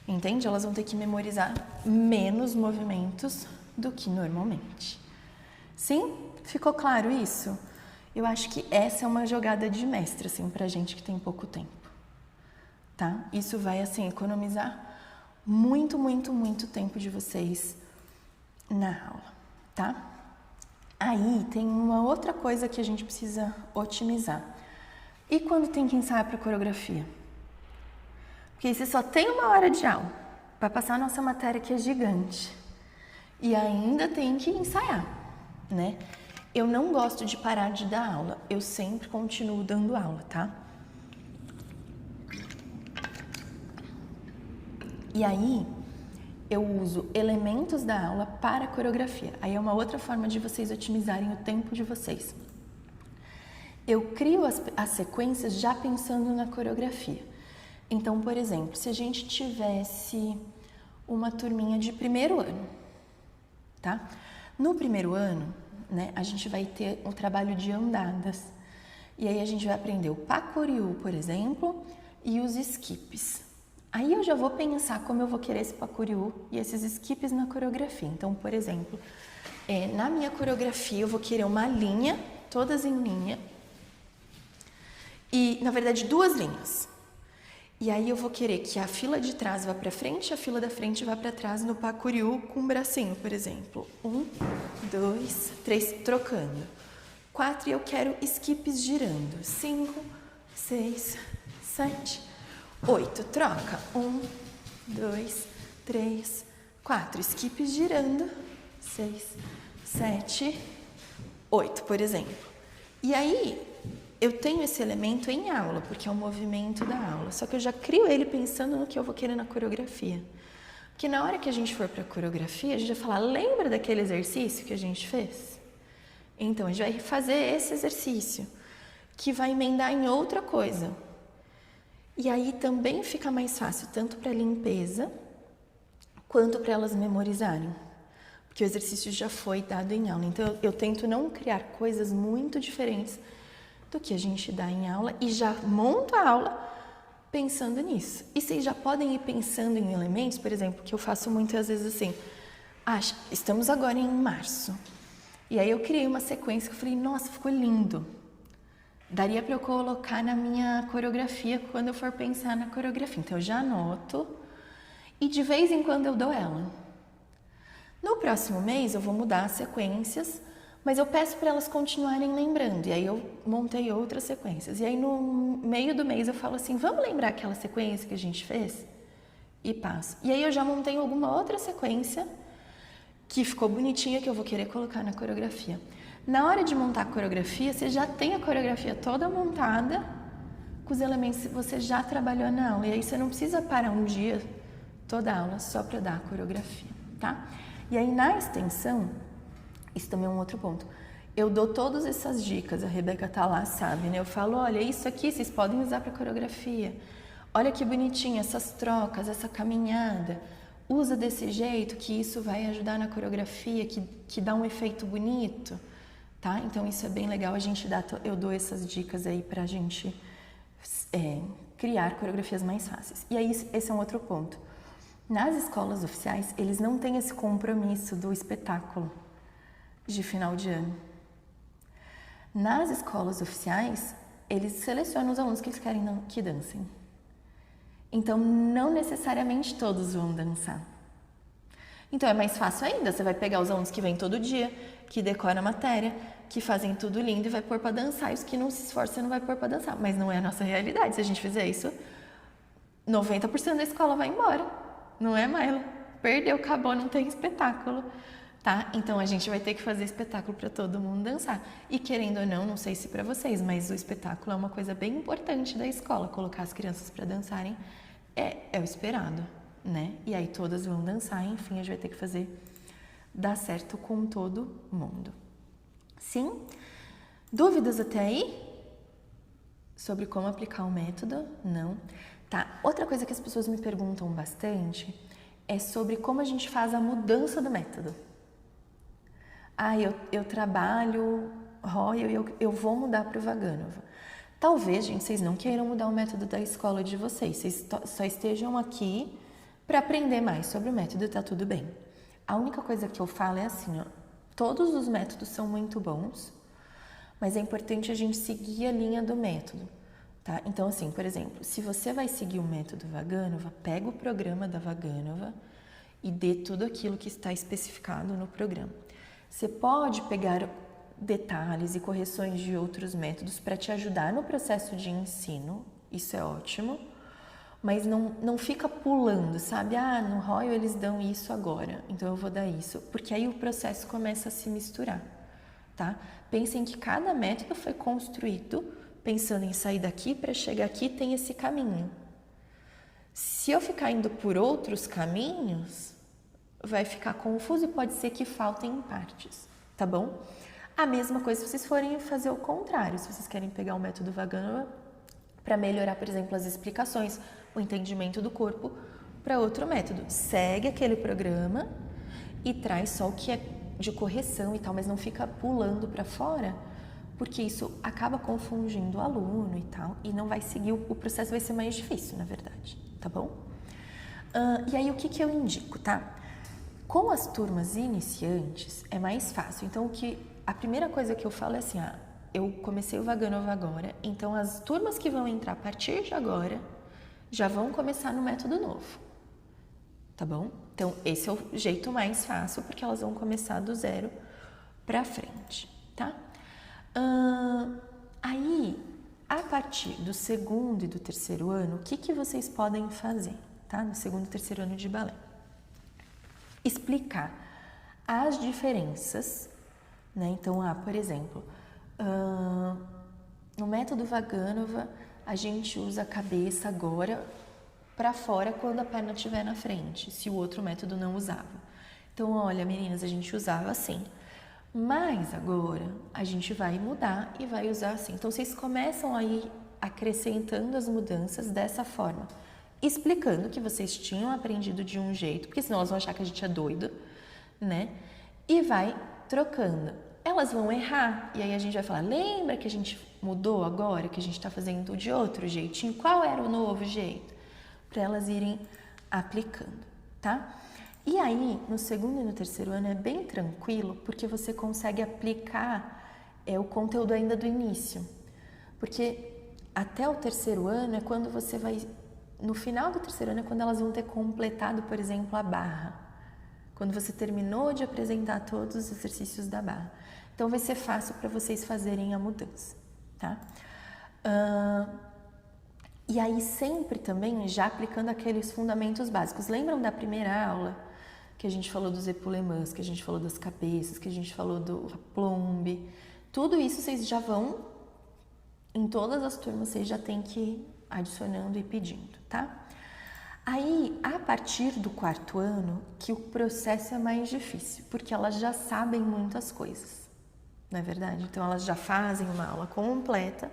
Entende? Elas vão ter que memorizar menos movimentos do que normalmente. Sim? Ficou claro isso? Eu acho que essa é uma jogada de mestre, assim, pra gente que tem pouco tempo. Tá? Isso vai, assim, economizar muito, muito, muito tempo de vocês na aula, tá? Aí tem uma outra coisa que a gente precisa otimizar. E quando tem que ensaiar para coreografia? Porque você só tem 1 hora de aula para passar a nossa matéria que é gigante. E ainda tem que ensaiar, né? Eu não gosto de parar de dar aula. Eu sempre continuo dando aula, tá? E aí, eu uso elementos da aula para a coreografia. Aí é uma outra forma de vocês otimizarem o tempo de vocês. Eu crio as sequências já pensando na coreografia. Então, por exemplo, se a gente tivesse uma turminha de primeiro ano, tá? No primeiro ano, né, a gente vai ter um trabalho de andadas. E aí a gente vai aprender o pas curiou, por exemplo, e os skips. Aí eu já vou pensar como eu vou querer esse pas curiou e esses skips na coreografia. Então, por exemplo, na minha coreografia eu vou querer uma linha, todas em linha, e, na verdade, 2 linhas. E aí eu vou querer que a fila de trás vá para frente, a fila da frente vá para trás no pas curiou com um bracinho, por exemplo. 1, 2, 3, trocando. 4, e eu quero skips girando. 5, 6, 7, 8, troca. 1, 2, 3, 4, skips girando. 6, 7, 8, por exemplo. E aí, eu tenho esse elemento em aula, porque é o movimento da aula. Só que eu já crio ele pensando no que eu vou querer na coreografia. Porque na hora que a gente for para a coreografia, a gente vai falar, lembra daquele exercício que a gente fez? Então, a gente vai fazer esse exercício, que vai emendar em outra coisa. E aí também fica mais fácil, tanto para limpeza, quanto para elas memorizarem. Porque o exercício já foi dado em aula. Então, eu tento não criar coisas muito diferentes do que a gente dá em aula e já monto a aula pensando nisso. E vocês já podem ir pensando em elementos, por exemplo, que eu faço muitas vezes assim. Estamos agora em março. E aí eu criei uma sequência que eu falei, nossa, ficou lindo. Daria para eu colocar na minha coreografia quando eu for pensar na coreografia. Então eu já anoto e de vez em quando eu dou ela. No próximo mês eu vou mudar as sequências, mas eu peço para elas continuarem lembrando. E aí eu montei outras sequências. E aí no meio do mês eu falo assim, vamos lembrar aquela sequência que a gente fez? E passo. E aí eu já montei alguma outra sequência que ficou bonitinha que eu vou querer colocar na coreografia. Na hora de montar a coreografia, você já tem a coreografia toda montada com os elementos que você já trabalhou na aula. E aí você não precisa parar um dia, toda a aula, só para dar a coreografia, tá? E aí na extensão, isso também é um outro ponto. Eu dou todas essas dicas, a Rebeca tá lá, sabe, né? Eu falo, olha, isso aqui vocês podem usar para coreografia. Olha que bonitinho essas trocas, essa caminhada. Usa desse jeito que isso vai ajudar na coreografia, que dá um efeito bonito, tá? Então isso é bem legal, eu dou essas dicas aí pra gente criar coreografias mais fáceis. E aí esse é um outro ponto. Nas escolas oficiais, eles não têm esse compromisso do espetáculo de final de ano. Nas escolas oficiais, eles selecionam os alunos que eles querem que dancem. Então, não necessariamente todos vão dançar. Então, é mais fácil ainda. Você vai pegar os alunos que vêm todo dia, que decoram a matéria, que fazem tudo lindo e vai pôr para dançar. E os que não se esforçam, você não vai pôr para dançar. Mas não é a nossa realidade. Se a gente fizer isso, 90% da escola vai embora. Não é, Maila? Perdeu, acabou, não tem espetáculo. Tá? Então, a gente vai ter que fazer espetáculo para todo mundo dançar. E querendo ou não sei se para vocês, mas o espetáculo é uma coisa bem importante da escola. Colocar as crianças para dançarem é o esperado, né? E aí todas vão dançar, enfim, a gente vai ter que dar certo com todo mundo. Sim? Dúvidas até aí? Sobre como aplicar o método? Não? Tá. Outra coisa que as pessoas me perguntam bastante é sobre como a gente faz a mudança do método. Eu trabalho Royal e eu vou mudar para o Vaganova. Talvez, gente, vocês não queiram mudar o método da escola de vocês só estejam aqui para aprender mais sobre o método e tá tudo bem. A única coisa que eu falo é assim, ó, todos os métodos são muito bons, mas é importante a gente seguir a linha do método, tá? Então, assim, por exemplo, se você vai seguir o método Vaganova, pega o programa da Vaganova e dê tudo aquilo que está especificado no programa. Você pode pegar detalhes e correções de outros métodos para te ajudar no processo de ensino, isso é ótimo, mas não fica pulando, sabe? No Royal eles dão isso agora, então eu vou dar isso, porque aí o processo começa a se misturar, tá? Pensem que cada método foi construído pensando em sair daqui para chegar aqui, tem esse caminho. Se eu ficar indo por outros caminhos, vai ficar confuso e pode ser que faltem partes, tá bom? A mesma coisa se vocês forem fazer o contrário, se vocês querem pegar o método Vaganova para melhorar, por exemplo, as explicações, o entendimento do corpo para outro método. Segue aquele programa e traz só o que é de correção e tal, mas não fica pulando para fora, porque isso acaba confundindo o aluno e tal, e não vai seguir, o processo vai ser mais difícil, na verdade, tá bom? E aí, o que eu indico, tá? Com as turmas iniciantes, é mais fácil. Então, a primeira coisa que eu falo é assim, eu comecei o Vaganova agora, então as turmas que vão entrar a partir de agora já vão começar no método novo, tá bom? Então, esse é o jeito mais fácil, porque elas vão começar do zero pra frente, tá? Aí, a partir do segundo e do terceiro ano, o que vocês podem fazer, tá? No segundo e terceiro ano de balé. Explicar as diferenças, né? Então, por exemplo, no método Vaganova, a gente usa a cabeça agora para fora quando a perna estiver na frente, se o outro método não usava. Então, olha, meninas, a gente usava assim. Mas agora a gente vai mudar e vai usar assim. Então vocês começam aí acrescentando as mudanças dessa forma, explicando que vocês tinham aprendido de um jeito, porque senão elas vão achar que a gente é doido, né? E vai trocando. Elas vão errar, e aí a gente vai falar, lembra que a gente mudou agora, que a gente está fazendo de outro jeitinho? Qual era o novo jeito? Para elas irem aplicando, tá? E aí, no segundo e no terceiro ano é bem tranquilo, porque você consegue aplicar o conteúdo ainda do início. Porque até o terceiro ano é quando você vai... No final do terceiro ano é quando elas vão ter completado, por exemplo, a barra. Quando você terminou de apresentar todos os exercícios da barra. Então, vai ser fácil para vocês fazerem a mudança, tá? E aí, sempre também, já aplicando aqueles fundamentos básicos. Lembram da primeira aula que a gente falou dos epoulements, que a gente falou das cabeças, que a gente falou do plombe? Tudo isso vocês já vão, em todas as turmas, vocês já têm que ir adicionando e pedindo, tá? Aí, a partir do quarto ano, que o processo é mais difícil, porque elas já sabem muitas coisas, não é verdade? Então, elas já fazem uma aula completa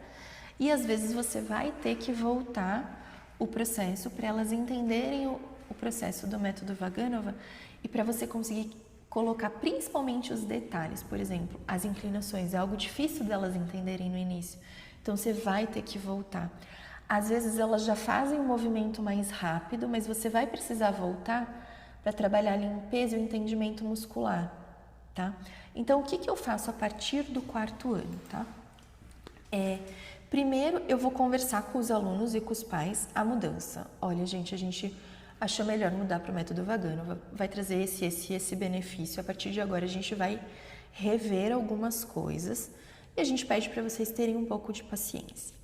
e, às vezes, você vai ter que voltar o processo para elas entenderem o processo do método Vaganova e para você conseguir colocar principalmente os detalhes. Por exemplo, as inclinações, é algo difícil delas entenderem no início, então você vai ter que voltar. Às vezes elas já fazem um movimento mais rápido, mas você vai precisar voltar para trabalhar a limpeza e o entendimento muscular, tá? Então, o que eu faço a partir do quarto ano, tá? Primeiro, eu vou conversar com os alunos e com os pais a mudança. Olha, gente, a gente achou melhor mudar para o método Vaganova, vai trazer esse benefício. A partir de agora, a gente vai rever algumas coisas e a gente pede para vocês terem um pouco de paciência.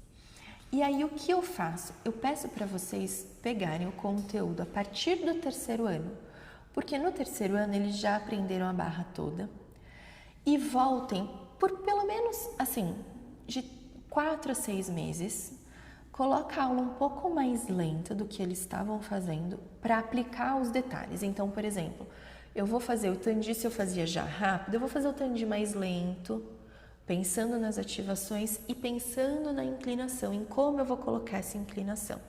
E aí, o que eu faço? Eu peço para vocês pegarem o conteúdo a partir do terceiro ano, porque no terceiro ano eles já aprenderam a barra toda, e voltem por pelo menos, assim, de 4 a 6 meses, coloca a aula um pouco mais lenta do que eles estavam fazendo para aplicar os detalhes. Então, por exemplo, eu vou fazer o tandi, se eu fazia já rápido, eu vou fazer o tandi mais lento, pensando nas ativações e pensando na inclinação, em como eu vou colocar essa inclinação.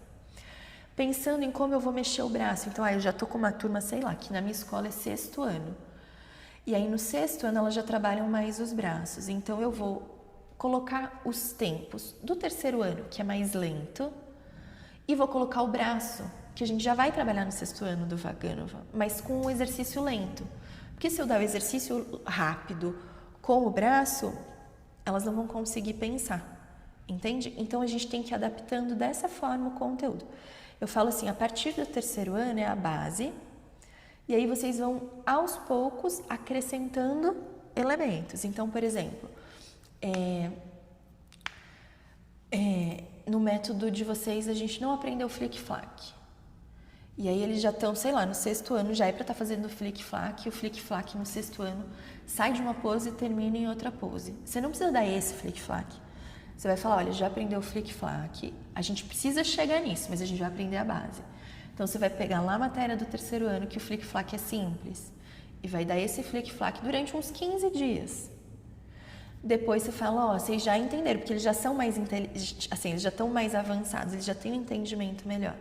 Pensando em como eu vou mexer o braço. Então, eu já tô com uma turma, sei lá, que na minha escola é 6º ano. E aí, no 6º ano, elas já trabalham mais os braços. Então, eu vou colocar os tempos do terceiro ano, que é mais lento, e vou colocar o braço, que a gente já vai trabalhar no 6º ano do Vaganova, mas com um exercício lento. Porque se eu dar o exercício rápido com o braço, elas não vão conseguir pensar, entende? Então, a gente tem que ir adaptando dessa forma o conteúdo. Eu falo assim, a partir do terceiro ano é a base, e aí vocês vão, aos poucos, acrescentando elementos. Então, por exemplo, no método de vocês, a gente não aprendeu flic-flac. E aí eles já estão, sei lá, no 6º ano, já é para estar fazendo o flic-flac, e o flic-flac no 6º ano sai de uma pose e termina em outra pose. Você não precisa dar esse flic-flac. Você vai falar, olha, já aprendeu o flic-flac, a gente precisa chegar nisso, mas a gente vai aprender a base. Então, você vai pegar lá a matéria do terceiro ano, que o flic-flac é simples, e vai dar esse flic-flac durante uns 15 dias. Depois você fala, ó, vocês já entenderam, porque eles já são mais inteligentes, assim, eles já estão mais avançados, eles já têm um entendimento melhor.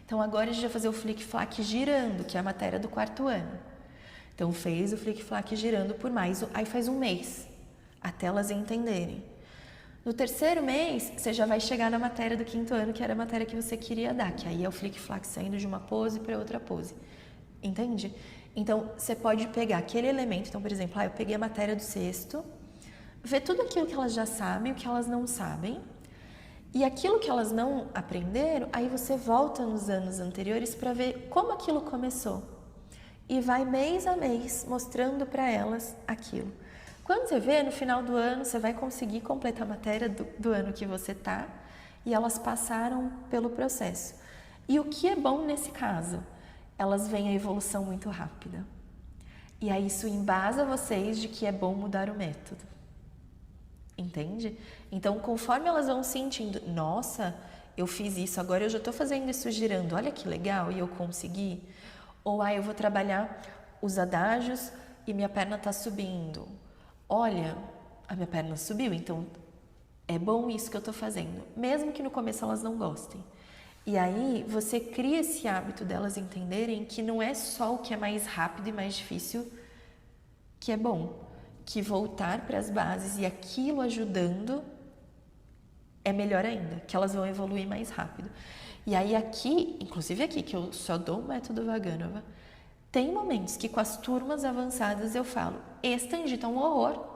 Então, agora a gente vai fazer o flic-flac girando, que é a matéria do 4º ano. Então, fez o flic-flac girando por mais, aí faz um mês, até elas entenderem. No terceiro mês, você já vai chegar na matéria do 5º ano, que era a matéria que você queria dar, que aí é o flic-flac saindo de uma pose para outra pose. Entende? Então, você pode pegar aquele elemento, então, por exemplo, eu peguei a matéria do 6º, ver tudo aquilo que elas já sabem, o que elas não sabem, e aquilo que elas não aprenderam, aí você volta nos anos anteriores para ver como aquilo começou. E vai mês a mês mostrando para elas aquilo. Quando você vê, no final do ano, você vai conseguir completar a matéria do ano que você está e elas passaram pelo processo. E o que é bom nesse caso? Elas veem a evolução muito rápida. E aí isso embasa vocês de que é bom mudar o método. Entende? Então, conforme elas vão sentindo, nossa, eu fiz isso, agora eu já estou fazendo isso girando, olha que legal, e eu consegui. Ou, eu vou trabalhar os adágios e minha perna está subindo. olha, a minha perna subiu, então é bom isso que eu tô fazendo, mesmo que no começo elas não gostem. E aí você cria esse hábito delas entenderem que não é só o que é mais rápido e mais difícil que é bom, que voltar para as bases e aquilo ajudando é melhor ainda, que elas vão evoluir mais rápido. E aí aqui, inclusive aqui que eu só dou o método Vaganova, tem momentos que com as turmas avançadas eu falo, esse tangente tá um horror.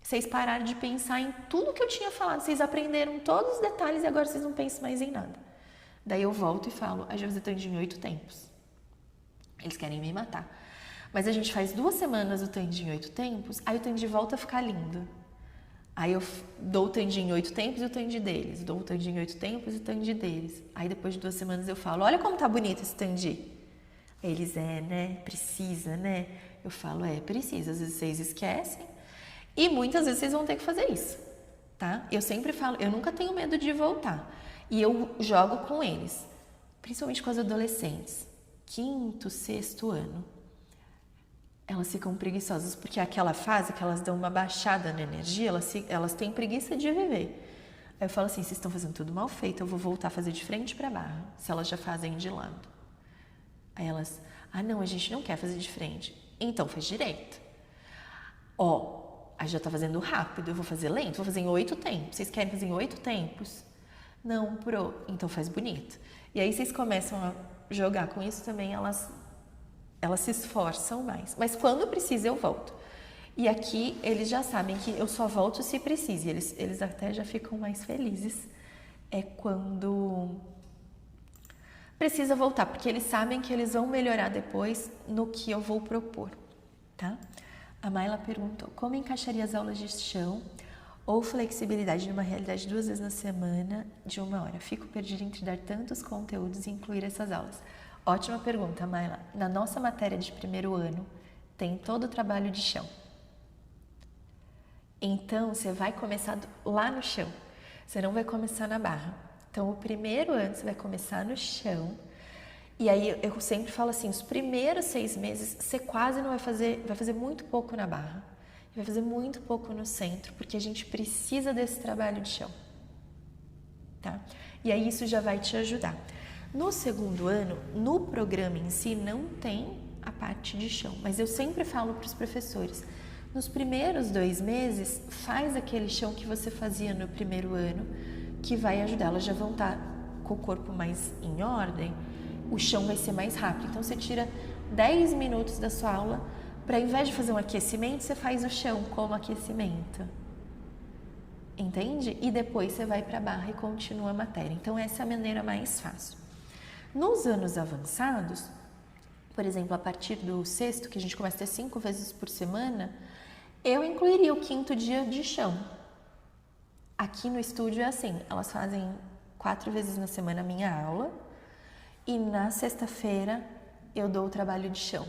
Vocês pararam de pensar em tudo que eu tinha falado, vocês aprenderam todos os detalhes e agora vocês não pensam mais em nada. Daí eu volto e falo, a gente vai fazer tangente em 8 tempos. Eles querem me matar. Mas a gente faz 2 semanas o tangente em 8 tempos, aí o tangente volta a ficar lindo. Aí eu dou o tangente em 8 tempos e o tangente deles. Dou o tangente em 8 tempos e o tangente deles. Aí depois de 2 semanas eu falo, olha como tá bonito esse tangente. Eles, né? Precisa, né? Eu falo, precisa. Às vezes vocês esquecem. E muitas vezes vocês vão ter que fazer isso, tá? Eu sempre falo, eu nunca tenho medo de voltar. E eu jogo com eles, principalmente com as adolescentes. 5º, 6º ano. Elas ficam preguiçosas, porque é aquela fase que elas dão uma baixada na energia, elas têm preguiça de viver. Aí eu falo assim, vocês estão fazendo tudo mal feito, eu vou voltar a fazer de frente para barra, se elas já fazem de lado. Aí elas, não, a gente não quer fazer de frente. Então faz direito. Aí já tá fazendo rápido, eu vou fazer lento, vou fazer em 8 tempos. Vocês querem fazer em 8 tempos? Não, então faz bonito. E aí vocês começam a jogar com isso também, elas se esforçam mais. Mas quando precisa eu volto. E aqui eles já sabem que eu só volto se precisa. E eles até já ficam mais felizes. É quando precisa voltar, porque eles sabem que eles vão melhorar depois no que eu vou propor, tá? A Mayla perguntou, como encaixaria as aulas de chão ou flexibilidade numa realidade 2 vezes na semana de 1 hora? Fico perdida entre dar tantos conteúdos e incluir essas aulas. Ótima pergunta, Mayla. Na nossa matéria de 1º ano, tem todo o trabalho de chão. Então, você vai começar lá no chão. Você não vai começar na barra. Então, o 1º ano você vai começar no chão. E aí eu sempre falo assim, os primeiros 6 meses você quase não vai fazer muito pouco na barra. Vai fazer muito pouco no centro, porque a gente precisa desse trabalho de chão. Tá? E aí isso já vai te ajudar. No 2º ano, no programa em si, não tem a parte de chão. Mas eu sempre falo para os professores, nos primeiros 2 meses, faz aquele chão que você fazia no 1º ano, que vai ajudar. Elas já vão estar com o corpo mais em ordem, o chão vai ser mais rápido. Então, você tira 10 minutos da sua aula para, ao invés de fazer um aquecimento, você faz o chão como aquecimento. Entende? E depois você vai para a barra e continua a matéria. Então, essa é a maneira mais fácil. Nos anos avançados, por exemplo, a partir do 6º, que a gente começa a ter 5 vezes por semana, eu incluiria o 5º dia de chão. Aqui no estúdio é assim, elas fazem 4 vezes na semana a minha aula, e na sexta-feira eu dou o trabalho de chão,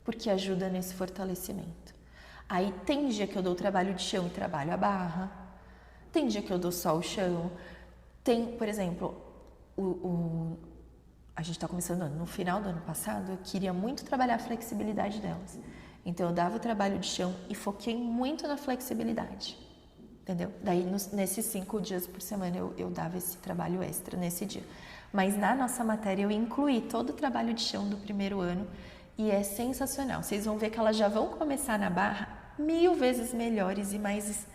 porque ajuda nesse fortalecimento. Aí tem dia que eu dou o trabalho de chão e trabalho a barra, tem dia que eu dou só o chão, tem, por exemplo, a gente está começando no final do ano passado, eu queria muito trabalhar a flexibilidade delas. Então eu dava o trabalho de chão e foquei muito na flexibilidade, entendeu? Daí nesses 5 dias por semana eu dava esse trabalho extra nesse dia. Mas na nossa matéria eu incluí todo o trabalho de chão do 1º ano e é sensacional. Vocês vão ver que elas já vão começar na barra 1000 vezes melhores e mais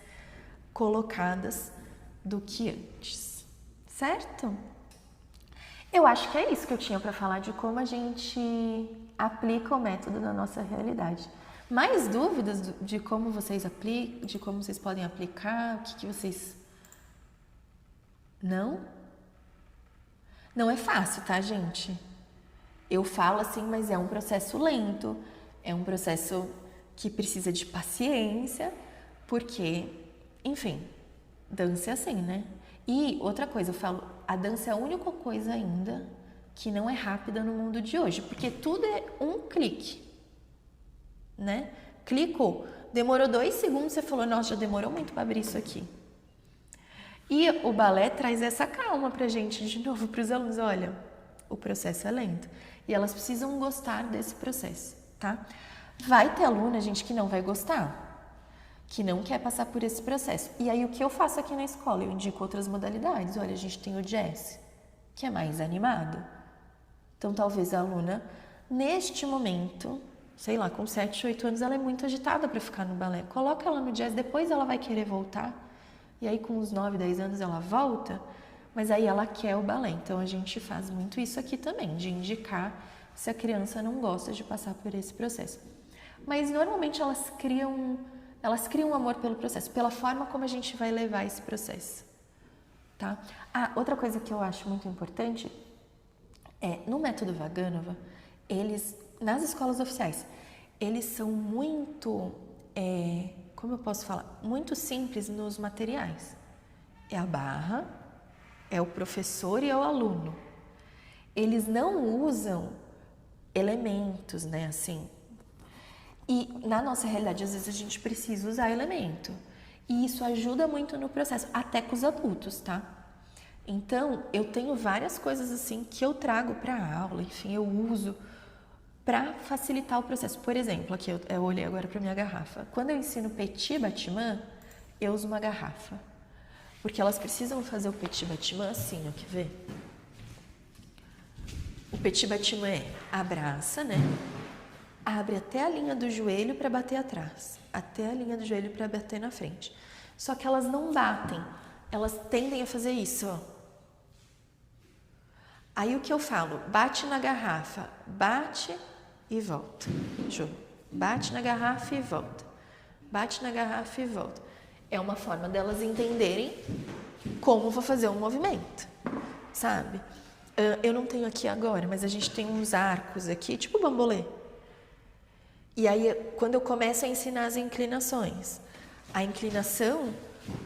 colocadas do que antes, certo? Eu acho que é isso que eu tinha para falar de como a gente aplica o método na nossa realidade. Mais dúvidas de como vocês aplicam, de como vocês podem aplicar, o que vocês... Não? Não é fácil, tá, gente? Eu falo assim, mas é um processo lento, é um processo que precisa de paciência, porque, enfim, dança é assim, né? E outra coisa, eu falo, a dança é a única coisa ainda que não é rápida no mundo de hoje, porque tudo é um clique, né? Clicou, demorou 2 segundos, você falou, nossa, já demorou muito para abrir isso aqui. E o balé traz essa calma pra gente, de novo, para os alunos, olha, o processo é lento. E elas precisam gostar desse processo, tá? Vai ter aluna, gente, que não vai gostar. que não quer passar por esse processo. E aí o que eu faço aqui na escola? Eu indico outras modalidades. Olha, a gente tem o jazz, que é mais animado. Então talvez a aluna, neste momento, sei lá, com 7, 8 anos, ela é muito agitada para ficar no balé. Coloca ela no jazz, depois ela vai querer voltar. E aí com uns 9, 10 anos ela volta, mas aí ela quer o balé. Então a gente faz muito isso aqui também, de indicar se a criança não gosta de passar por esse processo. Mas normalmente elas criam amor pelo processo, pela forma como a gente vai levar esse processo, tá? Outra coisa que eu acho muito importante é, no método Vaganova, eles, nas escolas oficiais, eles são muito, como eu posso falar, muito simples nos materiais. É a barra, é o professor e é o aluno. Eles não usam elementos, né, assim. E na nossa realidade, às vezes a gente precisa usar elemento. E isso ajuda muito no processo, até com os adultos, tá? Então, eu tenho várias coisas assim que eu trago para a aula, enfim, eu uso para facilitar o processo. Por exemplo, aqui eu olhei agora para minha garrafa. Quando eu ensino petit bâtiment, eu uso uma garrafa. Porque elas precisam fazer o petit bâtiment assim, ó, quer ver? O petit bâtiment é abraça, né? Abre até a linha do joelho para bater atrás, até a linha do joelho para bater na frente. Só que elas não batem, elas tendem a fazer isso, ó. Aí o que eu falo? Bate na garrafa, bate e volta. Bate na garrafa e volta. Bate na garrafa e volta. É uma forma delas entenderem como vou fazer um movimento, sabe? Eu não tenho aqui agora, mas a gente tem uns arcos aqui, tipo bambolê. E aí, quando eu começo a ensinar as inclinações, a inclinação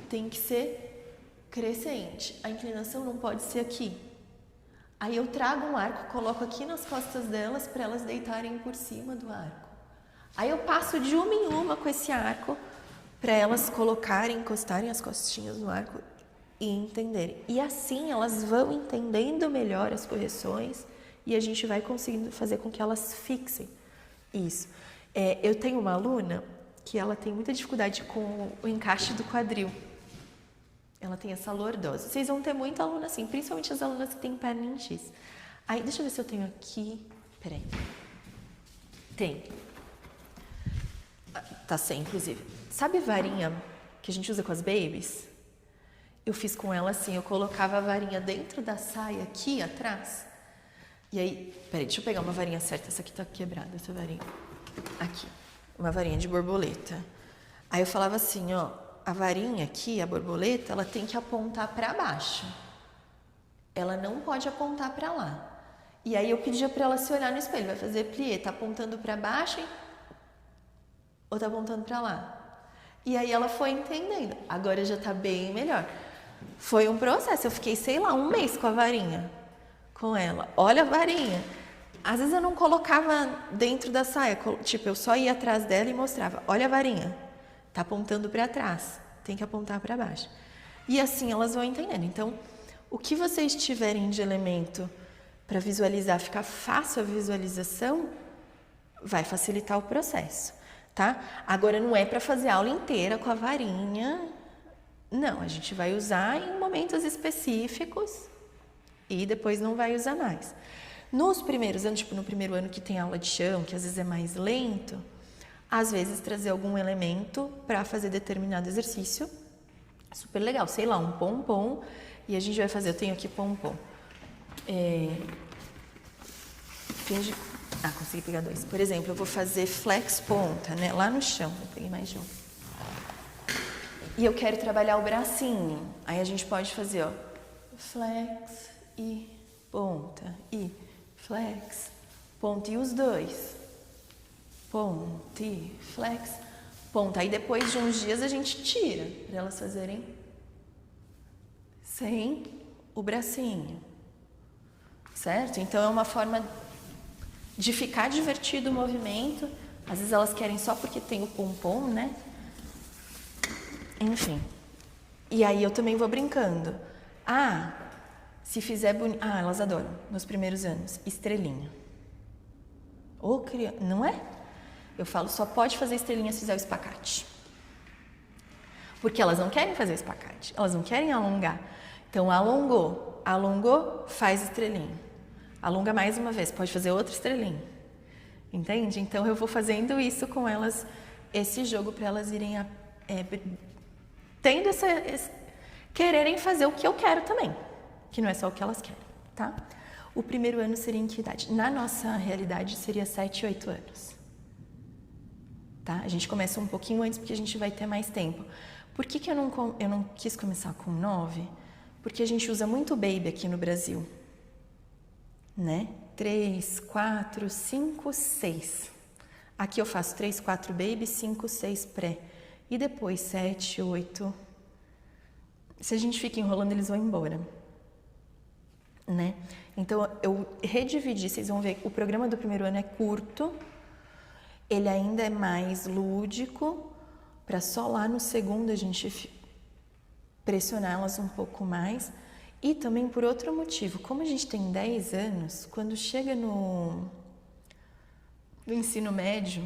tem que ser crescente. A inclinação não pode ser aqui. Aí eu trago um arco, coloco aqui nas costas delas para elas deitarem por cima do arco. Aí eu passo de uma em uma com esse arco para elas colocarem, encostarem as costinhas no arco e entenderem. E assim elas vão entendendo melhor as correções e a gente vai conseguindo fazer com que elas fixem isso. Eu tenho uma aluna que ela tem muita dificuldade com o encaixe do quadril. Ela tem essa lordose. Vocês vão ter muita aluna assim, principalmente as alunas que têm perna em X. Aí, deixa eu ver se eu tenho aqui. Peraí. Tem. Tá sem, inclusive. Sabe varinha que a gente usa com as babies? Eu fiz com ela assim, eu colocava a varinha dentro da saia aqui atrás. E aí, peraí, deixa eu pegar uma varinha certa. Essa aqui tá quebrada, essa varinha. Aqui, uma varinha de borboleta. Aí eu falava assim, ó, a varinha aqui, a borboleta, ela tem que apontar para baixo. Ela não pode apontar para lá. E aí eu pedia para ela se olhar no espelho, vai fazer plié, tá apontando para baixo ou tá apontando para lá? E aí ela foi entendendo. Agora já tá bem melhor. Foi um processo, eu fiquei, sei lá, 1 mês com a varinha, com ela. Olha a varinha. Às vezes eu não colocava dentro da saia, tipo, eu só ia atrás dela e mostrava. Olha a varinha, tá apontando para trás, tem que apontar para baixo. E assim elas vão entendendo. Então, o que vocês tiverem de elemento para visualizar, ficar fácil a visualização, vai facilitar o processo, tá? Agora, não é para fazer a aula inteira com a varinha. Não, a gente vai usar em momentos específicos e depois não vai usar mais. Nos primeiros anos, tipo no primeiro ano que tem aula de chão, que às vezes é mais lento, às vezes trazer algum elemento para fazer determinado exercício. Super legal, sei lá, um pompom, e a gente vai fazer, eu tenho aqui pompom. Consegui pegar 2. Por exemplo, eu vou fazer flex ponta, né, lá no chão, eu peguei mais de um. E eu quero trabalhar o bracinho, aí a gente pode fazer, ó, flex e ponta, e flex, ponta, e os dois. Ponta e flex, ponta. Aí depois de uns dias a gente tira, para elas fazerem sem o bracinho, certo? Então é uma forma de ficar divertido o movimento. Às vezes elas querem só porque tem o pompom, né? Enfim. E aí eu também vou brincando. Se fizer bonito... elas adoram, nos primeiros anos, estrelinha. Não é? Eu falo, só pode fazer estrelinha se fizer o espacate. Porque elas não querem fazer espacate, elas não querem alongar. Então, alongou, faz estrelinha. Alonga mais uma vez, pode fazer outra estrelinha. Entende? Então, eu vou fazendo isso com elas, esse jogo, para elas irem tendo quererem fazer o que eu quero também, que não é só o que elas querem, tá? O primeiro ano seria em que idade? Na nossa realidade, seria 7, 8 anos. Tá? A gente começa um pouquinho antes, porque a gente vai ter mais tempo. Por que eu não quis começar com 9? Porque a gente usa muito baby aqui no Brasil, né? 3, 4, 5, 6. Aqui eu faço 3, 4 baby, 5, 6 pré. E depois 7, 8. Se a gente fica enrolando, eles vão embora, né? Então, eu redividi, vocês vão ver, o programa do primeiro ano é curto, ele ainda é mais lúdico, para só lá no segundo a gente pressionar elas um pouco mais. E também por outro motivo, como a gente tem 10 anos, quando chega no ensino médio,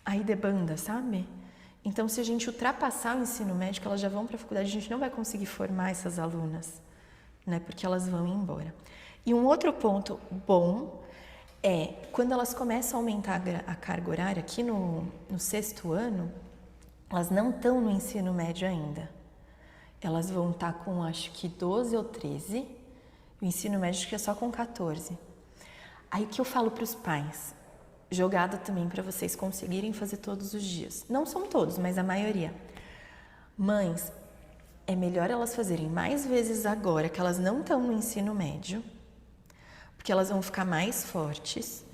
aí debanda, sabe? Então, se a gente ultrapassar o ensino médio, que elas já vão para a faculdade, a gente não vai conseguir formar essas alunas, né? Porque elas vão embora. E um outro ponto bom é, quando elas começam a aumentar a carga horária, aqui no 6º ano, elas não estão no ensino médio ainda. Elas vão estar com, acho que 12 ou 13, o ensino médio acho que é só com 14. Aí o que eu falo para os pais, jogada também para vocês conseguirem fazer todos os dias. Não são todos, mas a maioria. Mães, é melhor elas fazerem mais vezes agora que elas não estão no ensino médio, porque elas vão ficar mais fortes,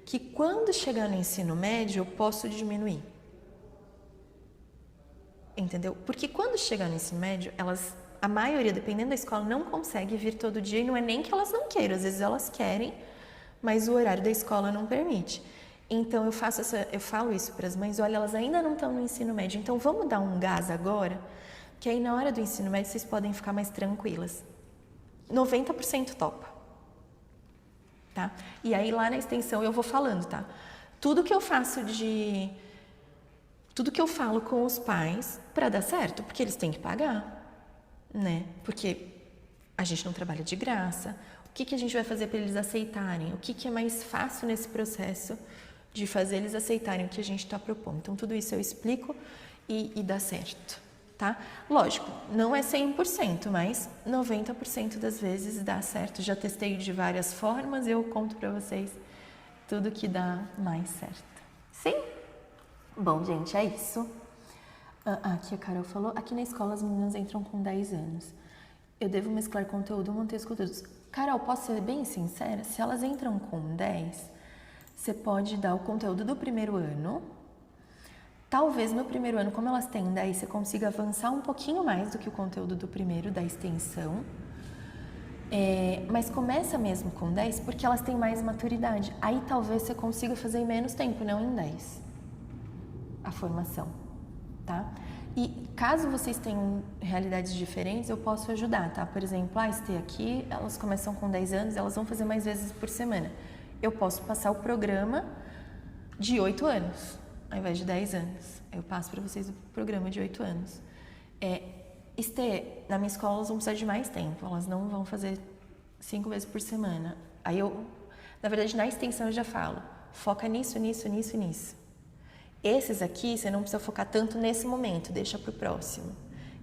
que quando chegar no ensino médio eu posso diminuir. Entendeu? Porque quando chegar no ensino médio, a maioria, dependendo da escola, não consegue vir todo dia e não é nem que elas não queiram, às vezes elas querem, mas o horário da escola não permite. Então eu falo isso para as mães, olha, elas ainda não estão no ensino médio, então vamos dar um gás agora, que aí na hora do ensino médio vocês podem ficar mais tranquilas. 90% topa. Tá? E aí lá na extensão eu vou falando, tá? Tudo que eu falo com os pais para dar certo, porque eles têm que pagar, né? Porque a gente não trabalha de graça. O que a gente vai fazer para eles aceitarem? O que é mais fácil nesse processo de fazer eles aceitarem o que a gente está propondo? Então, tudo isso eu explico e dá certo, tá? Lógico, não é 100%, mas 90% das vezes dá certo. Já testei de várias formas, eu conto para vocês tudo que dá mais certo. Sim? Bom, gente, é isso. Aqui a Carol falou, aqui na escola as meninas entram com 10 anos. Eu devo mesclar conteúdo ou manter os conteúdos. Carol, posso ser bem sincera? Se elas entram com 10, você pode dar o conteúdo do primeiro ano. Talvez no primeiro ano, como elas têm 10, você consiga avançar um pouquinho mais do que o conteúdo do primeiro, da extensão. Mas começa mesmo com 10 porque elas têm mais maturidade. Aí talvez você consiga fazer em menos tempo, não em 10. A formação, tá? E caso vocês tenham realidades diferentes, eu posso ajudar, tá? Por exemplo, a Estê aqui, elas começam com 10 anos, elas vão fazer mais vezes por semana. Eu posso passar o programa de 8 anos, ao invés de 10 anos. Eu passo para vocês o programa de 8 anos. Estê, na minha escola elas vão precisar de mais tempo, elas não vão fazer 5 vezes por semana. Aí na verdade, na extensão eu já falo, foca nisso, nisso, nisso, nisso. Esses aqui, você não precisa focar tanto nesse momento, deixa para o próximo.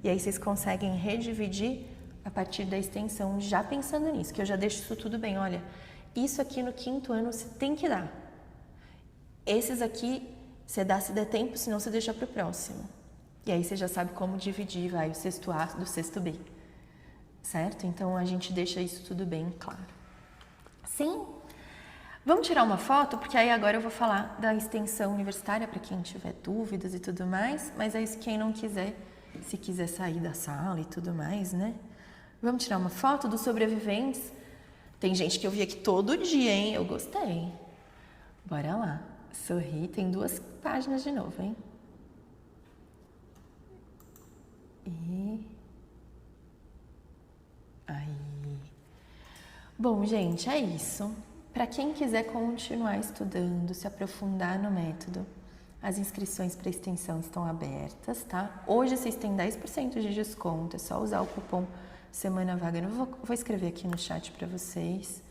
E aí vocês conseguem redividir a partir da extensão, já pensando nisso, que eu já deixo isso tudo bem. Olha, isso aqui no 5º ano você tem que dar. Esses aqui, você dá se der tempo, senão você deixa para o próximo. E aí você já sabe como dividir, vai, o 6º A do 6º B. Certo? Então, a gente deixa isso tudo bem claro. Sim? Vamos tirar uma foto, porque aí agora eu vou falar da extensão universitária para quem tiver dúvidas e tudo mais, mas aí quem não quiser, se quiser sair da sala e tudo mais, né? Vamos tirar uma foto dos sobreviventes. Tem gente que eu vi aqui todo dia, hein? Eu gostei. Bora lá. Sorri, tem 2 páginas de novo, hein? E... aí. Bom, gente, é isso. Para quem quiser continuar estudando, se aprofundar no método, As inscrições para extensão estão abertas, tá? Hoje vocês têm 10% de desconto, é só usar o cupom Semana Vagana. Eu vou escrever aqui no chat para vocês.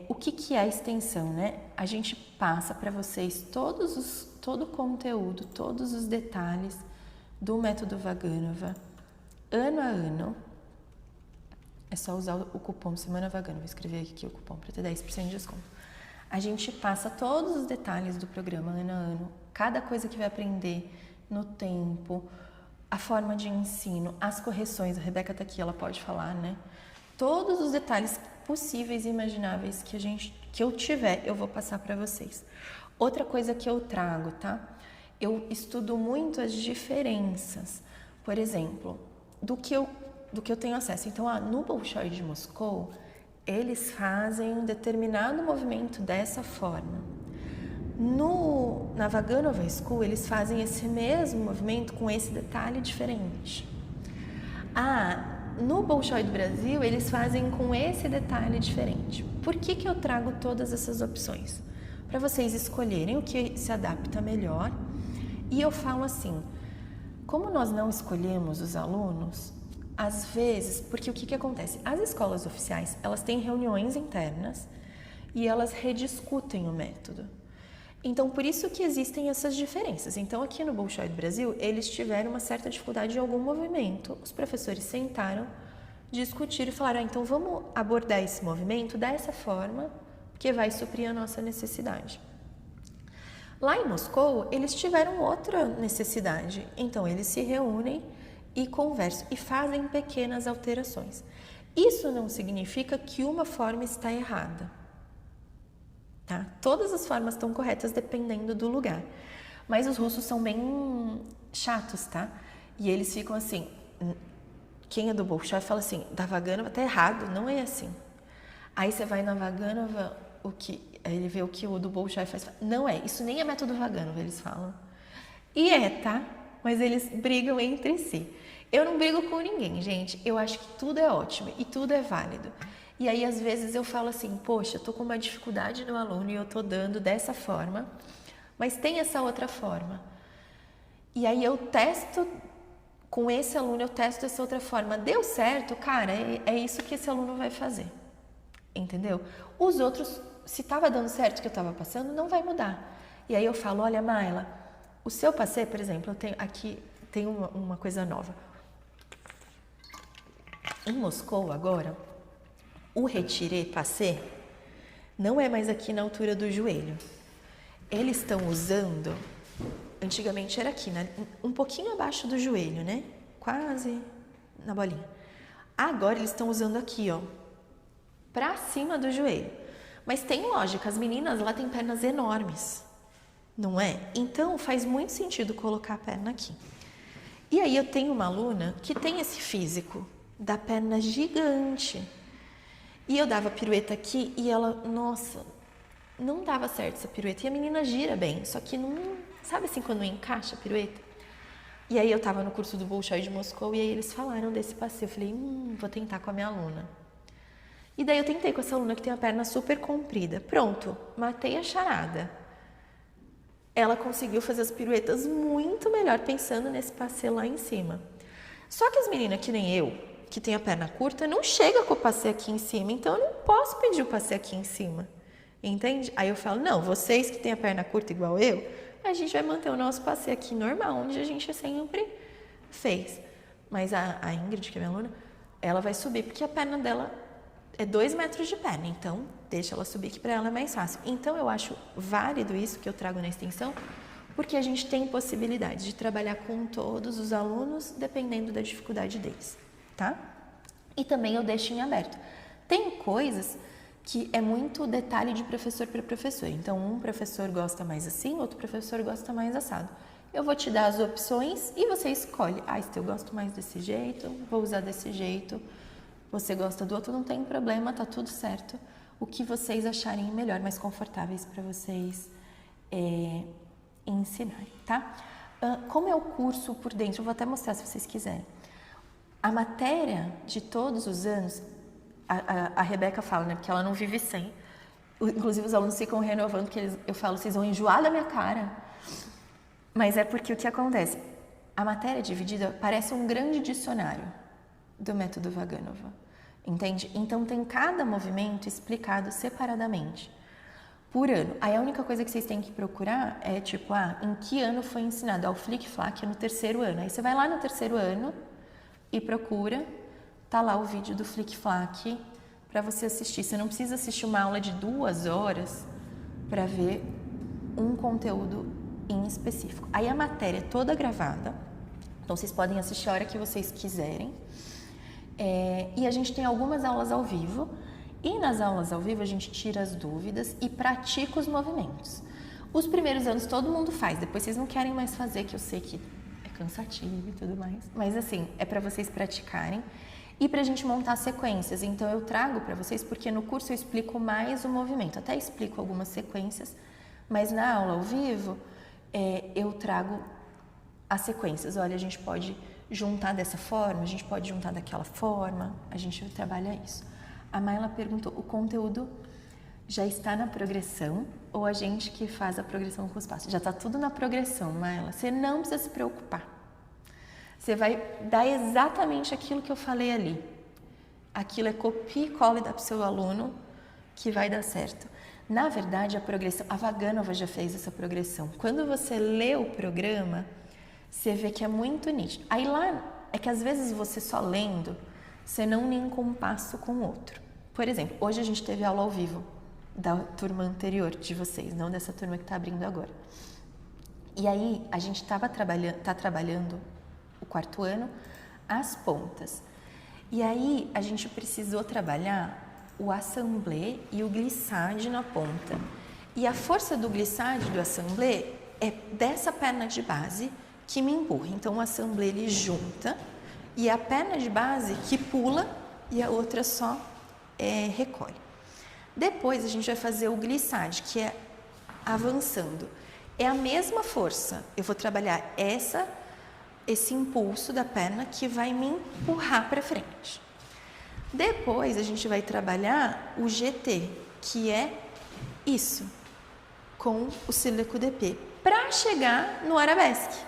O que é a extensão, né? A gente passa para vocês todo o conteúdo, todos os detalhes do método Vaganova, ano a ano. É só usar o cupom Semana Vagana. Vou escrever aqui o cupom para ter 10% de desconto. A gente passa todos os detalhes do programa ano a ano, cada coisa que vai aprender no tempo, a forma de ensino, as correções. A Rebeca tá aqui, ela pode falar, né? Todos os detalhes possíveis e imagináveis que eu tiver, eu vou passar para vocês. Outra coisa que eu trago, tá? Eu estudo muito as diferenças, por exemplo, do que eu tenho acesso. Então, no Bolshoi de Moscou, eles fazem um determinado movimento dessa forma. Na Vaganova School, eles fazem esse mesmo movimento com esse detalhe diferente. No Bolshoi do Brasil, eles fazem com esse detalhe diferente. Por que eu trago todas essas opções? Para vocês escolherem o que se adapta melhor. E eu falo assim, como nós não escolhemos os alunos, às vezes, porque o que acontece? As escolas oficiais, elas têm reuniões internas e elas rediscutem o método. Então, por isso que existem essas diferenças. Então, aqui no Bolshoi do Brasil, eles tiveram uma certa dificuldade em algum movimento. Os professores sentaram, discutiram e falaram, então vamos abordar esse movimento dessa forma, que vai suprir a nossa necessidade. Lá em Moscou, eles tiveram outra necessidade. Então, eles se reúnem e conversam e fazem pequenas alterações. Isso não significa que uma forma está errada, tá? Todas as formas estão corretas dependendo do lugar. Mas os russos são bem chatos, tá? E eles ficam assim, quem é do Bolshoi fala assim, da Vaganova tá errado, não é assim. Aí você vai na Vaganova, ele vê o que o do Bolshoi faz, não é, isso nem é método Vaganova, eles falam. E tá? Mas eles brigam entre si. Eu não brigo com ninguém, gente. Eu acho que tudo é ótimo e tudo é válido. E aí, às vezes, eu falo assim, poxa, eu tô com uma dificuldade no aluno e eu tô dando dessa forma, mas tem essa outra forma. E aí eu testo, com esse aluno eu testo essa outra forma. Deu certo, cara, é isso que esse aluno vai fazer. Entendeu? Os outros, se tava dando certo o que eu tava passando, não vai mudar. E aí eu falo, olha, Mayla, o seu passé, por exemplo, tem uma coisa nova. Em Moscou, agora, o retiré passé não é mais aqui na altura do joelho. Eles estão usando, antigamente era aqui, um pouquinho abaixo do joelho, né? Quase na bolinha. Agora eles estão usando aqui, ó, pra cima do joelho. Mas tem lógica, as meninas lá têm pernas enormes, não é? Então faz muito sentido colocar a perna aqui. E aí eu tenho uma aluna que tem esse físico da perna gigante. E eu dava pirueta aqui e ela, nossa, não dava certo essa pirueta. E a menina gira bem, só que não, sabe assim quando encaixa a pirueta? E aí eu tava no curso do Bolshoi de Moscou e aí eles falaram desse passeio. Eu falei, vou tentar com a minha aluna. E daí eu tentei com essa aluna que tem a perna super comprida. Pronto, matei a charada. Ela conseguiu fazer as piruetas muito melhor pensando nesse passeio lá em cima. Só que as meninas que nem eu, que tem a perna curta, não chega com o passeio aqui em cima, então eu não posso pedir o passeio aqui em cima, entende? Aí eu falo, não, vocês que têm a perna curta igual eu, a gente vai manter o nosso passeio aqui normal, onde a gente sempre fez. Mas a Ingrid, que é minha aluna, ela vai subir, porque a perna dela é 2 metros de perna, então deixa ela subir que para ela é mais fácil. Então eu acho válido isso que eu trago na extensão, porque a gente tem possibilidade de trabalhar com todos os alunos, dependendo da dificuldade deles. Tá? E também eu deixo em aberto. Tem coisas que é muito detalhe de professor para professor. Então, um professor gosta mais assim, outro professor gosta mais assado. Eu vou te dar as opções e você escolhe. Eu gosto mais desse jeito, vou usar desse jeito. Você gosta do outro, não tem problema, tá tudo certo. O que vocês acharem melhor, mais confortáveis para vocês ensinarem, tá? Como é o curso por dentro? Eu vou até mostrar se vocês quiserem. A matéria de todos os anos, a Rebeca fala, né, porque ela não vive sem. Inclusive os alunos ficam renovando, eu falo, vocês vão enjoar da minha cara. Mas é porque o que acontece? A matéria dividida parece um grande dicionário do método Vaganova, entende? Então tem cada movimento explicado separadamente por ano. Aí a única coisa que vocês têm que procurar é tipo, em que ano foi ensinado? O flick-flack é no terceiro ano. Aí você vai lá no terceiro ano e procura, tá lá o vídeo do flick-flack para você assistir. Você não precisa assistir uma aula de 2 horas para ver um conteúdo em específico. Aí a matéria é toda gravada, então vocês podem assistir a hora que vocês quiserem. E a gente tem algumas aulas ao vivo, e nas aulas ao vivo a gente tira as dúvidas e pratica os movimentos. Os primeiros anos todo mundo faz, depois vocês não querem mais fazer, que eu sei que é cansativo e tudo mais, mas assim, é para vocês praticarem e para a gente montar sequências. Então eu trago para vocês, porque no curso eu explico mais o movimento, até explico algumas sequências, mas na aula ao vivo eu trago as sequências. Olha, a gente pode juntar dessa forma, a gente pode juntar daquela forma, a gente trabalha isso. A Mayla perguntou, o conteúdo já está na progressão ou a gente que faz a progressão com os passos? Já está tudo na progressão, Mayla. Você não precisa se preocupar. Você vai dar exatamente aquilo que eu falei ali. Aquilo é copia e cola e dá para o seu aluno que vai dar certo. Na verdade, a progressão, a Vaganova já fez essa progressão. Quando você lê o programa, você vê que é muito nítido. Aí lá, é que às vezes você só lendo, você não linka um passo com o outro. Por exemplo, hoje a gente teve aula ao vivo da turma anterior de vocês, não dessa turma que está abrindo agora. E aí, a gente tá trabalhando o 4º ano, as pontas. E aí, a gente precisou trabalhar o assemblé e o glissade na ponta. E a força do glissade e do assemblé é dessa perna de base que me empurra. Então, o assemblé ele junta e a perna de base que pula e a outra só recolhe. Depois, a gente vai fazer o glissade, que é avançando. É a mesma força. Eu vou trabalhar esse impulso da perna que vai me empurrar para frente. Depois, a gente vai trabalhar o GT, que é isso, com o Circle DP, para chegar no arabesque,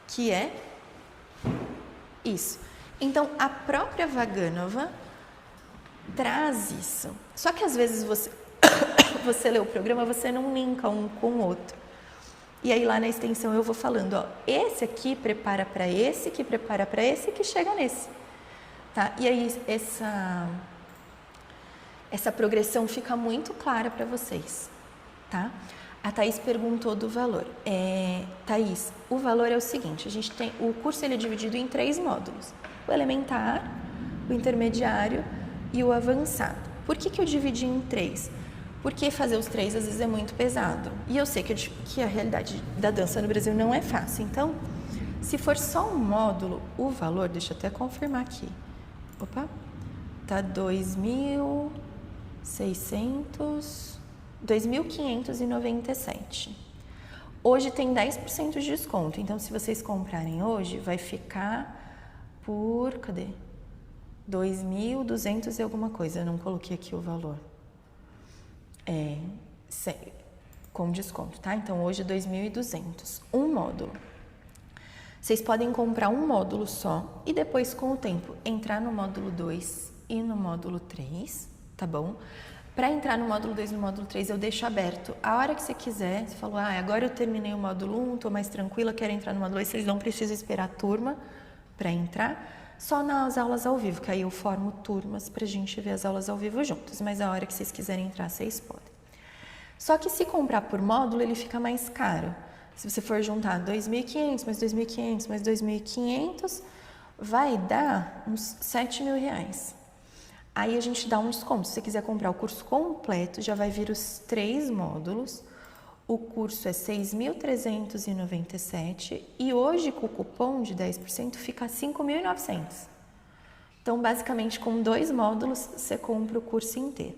que é isso. Então, a própria Vaganova traz isso. Só que às vezes você lê o programa, você não linka um com o outro. E aí lá na extensão eu vou falando, esse aqui prepara para esse, que prepara para esse, que chega nesse. Tá? E aí essa progressão fica muito clara para vocês, tá? A Thaís perguntou do valor. Thaís, o valor é o seguinte, a gente tem, o curso ele é dividido em 3 módulos. O elementar, o intermediário e o avançado. Por que eu dividi em 3? Porque fazer os 3 às vezes é muito pesado. E eu sei que a realidade da dança no Brasil não é fácil. Então, se for só um módulo, o valor, deixa eu até confirmar aqui. Opa, tá 2.597. Hoje tem 10% de desconto, então se vocês comprarem hoje, vai ficar por, cadê? 2.200 e alguma coisa, eu não coloquei aqui o valor. Com desconto, tá? Então hoje 2.200, um módulo. Vocês podem comprar um módulo só e depois, com o tempo, entrar no módulo 2 e no módulo 3, tá bom? Para entrar no módulo 2 e no módulo 3, eu deixo aberto. A hora que você quiser, você falou, agora eu terminei o módulo 1, tô mais tranquila, quero entrar no módulo 2, vocês não precisam esperar a turma para entrar, só nas aulas ao vivo, que aí eu formo turmas pra gente ver as aulas ao vivo juntos, mas a hora que vocês quiserem entrar, vocês podem. Só que se comprar por módulo, ele fica mais caro. Se você for juntar 2.500, mais 2.500, mais 2.500, vai dar uns R$7.000. Aí a gente dá um desconto. Se você quiser comprar o curso completo, já vai vir os 3 módulos. O curso é 6.397 e hoje com o cupom de 10% fica 5.900. Então, basicamente, com 2 módulos, você compra o curso inteiro.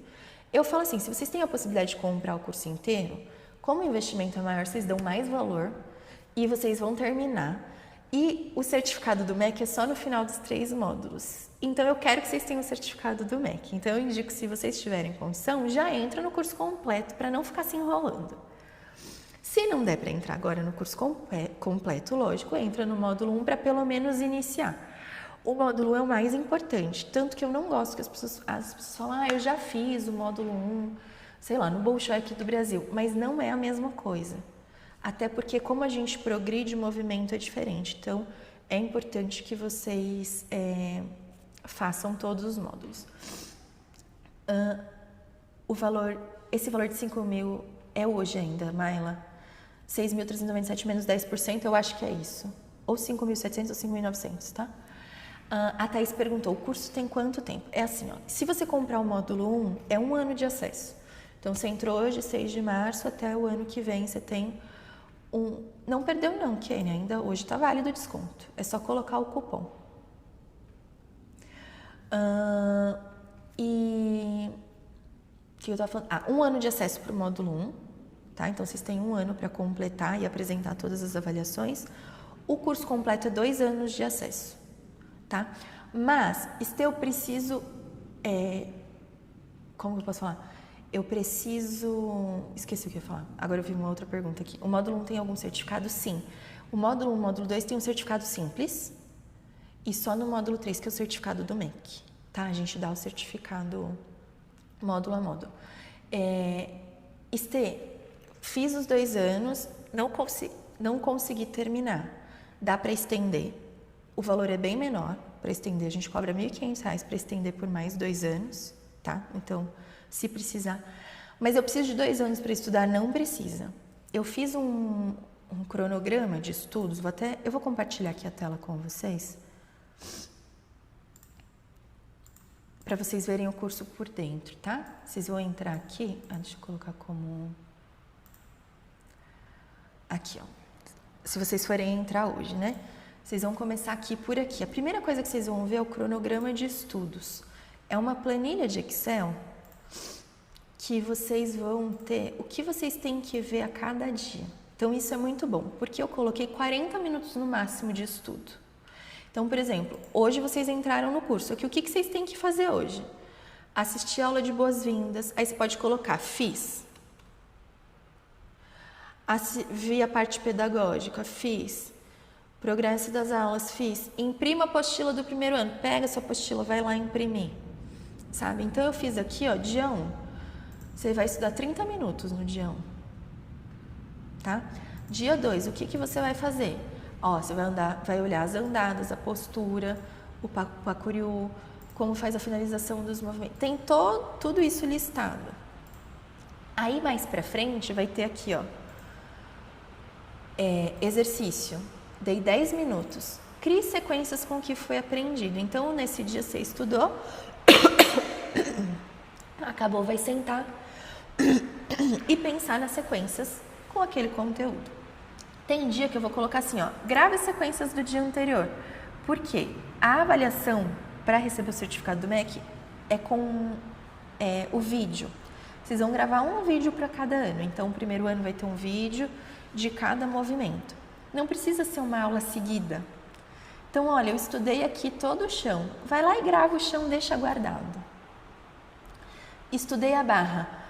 Eu falo assim, se vocês têm a possibilidade de comprar o curso inteiro, como o investimento é maior, vocês dão mais valor e vocês vão terminar. E o certificado do MEC é só no final dos 3 módulos. Então, eu quero que vocês tenham o certificado do MEC. Então, eu indico que se vocês tiverem condição, já entra no curso completo para não ficar se enrolando. Se não der para entrar agora no curso completo, lógico, entra no módulo 1 para pelo menos iniciar. O módulo 1 é o mais importante, tanto que eu não gosto que as pessoas falam, eu já fiz o módulo 1, sei lá, no Bolshoi do Brasil, mas não é a mesma coisa. Até porque como a gente progride, o movimento é diferente. Então, é importante que vocês façam todos os módulos. Esse valor de 5 mil é hoje ainda, Maila. 6.397 menos 10%, eu acho que é isso. Ou 5.700 ou 5.900, tá? A Thaís perguntou, o curso tem quanto tempo? É assim, ó, se você comprar o módulo 1, é 1 ano de acesso. Então, você entrou hoje, 6 de março, até o ano que vem, você tem Não perdeu não, Kenny, ainda hoje está válido o desconto. É só colocar o cupom. E... o que eu estava falando? 1 ano de acesso para o módulo 1, tá? Então, vocês têm 1 ano para completar e apresentar todas as avaliações. O curso completo é 2 anos de acesso, tá? Mas, eu preciso... como eu posso falar? Eu preciso... Esqueci o que eu ia falar. Agora eu vi uma outra pergunta aqui. O módulo 1 tem algum certificado? Sim. O módulo 1 e o módulo 2 tem um certificado simples. E só no módulo 3 que é o certificado do MEC. Tá? A gente dá o certificado módulo a módulo. Fiz os 2 anos, não consegui terminar. Dá para estender. O valor é bem menor para estender. A gente cobra R$ 1.500 para estender por mais 2 anos. Tá? Então... se precisar. Mas eu preciso de 2 anos para estudar? Não precisa. Eu fiz um cronograma de estudos, eu vou compartilhar aqui a tela com vocês, para vocês verem o curso por dentro, tá? Vocês vão entrar aqui, deixa eu colocar como... Aqui, ó. Se vocês forem entrar hoje, né? Vocês vão começar aqui por aqui. A primeira coisa que vocês vão ver é o cronograma de estudos. É uma planilha de Excel que vocês vão ter o que vocês têm que ver a cada dia. Então, isso é muito bom, porque eu coloquei 40 minutos no máximo de estudo. Então, por exemplo, hoje vocês entraram no curso. Aqui, o que vocês têm que fazer hoje? Assistir a aula de boas-vindas. Aí você pode colocar, fiz. Vi a parte pedagógica, fiz. Progresso das aulas, fiz. Imprima a apostila do primeiro ano. Pega a sua apostila, vai lá imprimir. Sabe? Então, eu fiz aqui, ó, dia 1. Você vai estudar 30 minutos no dia 1, tá? Dia 2, o que você vai fazer? Ó, você vai olhar as andadas, a postura, o Pakuryu, como faz a finalização dos movimentos. Tem tudo isso listado. Aí, mais pra frente, vai ter aqui, ó, exercício. Dei 10 minutos. Crie sequências com o que foi aprendido. Então, nesse dia você estudou, acabou, vai sentar e pensar nas sequências com aquele conteúdo. Tem dia que eu vou colocar assim, ó, grave as sequências do dia anterior. Por quê? A avaliação para receber o certificado do MEC é com o vídeo. Vocês vão gravar um vídeo para cada ano. Então, o primeiro ano vai ter um vídeo de cada movimento. Não precisa ser uma aula seguida. Então, olha, eu estudei aqui todo o chão. Vai lá e grava o chão, deixa guardado. Estudei a barra.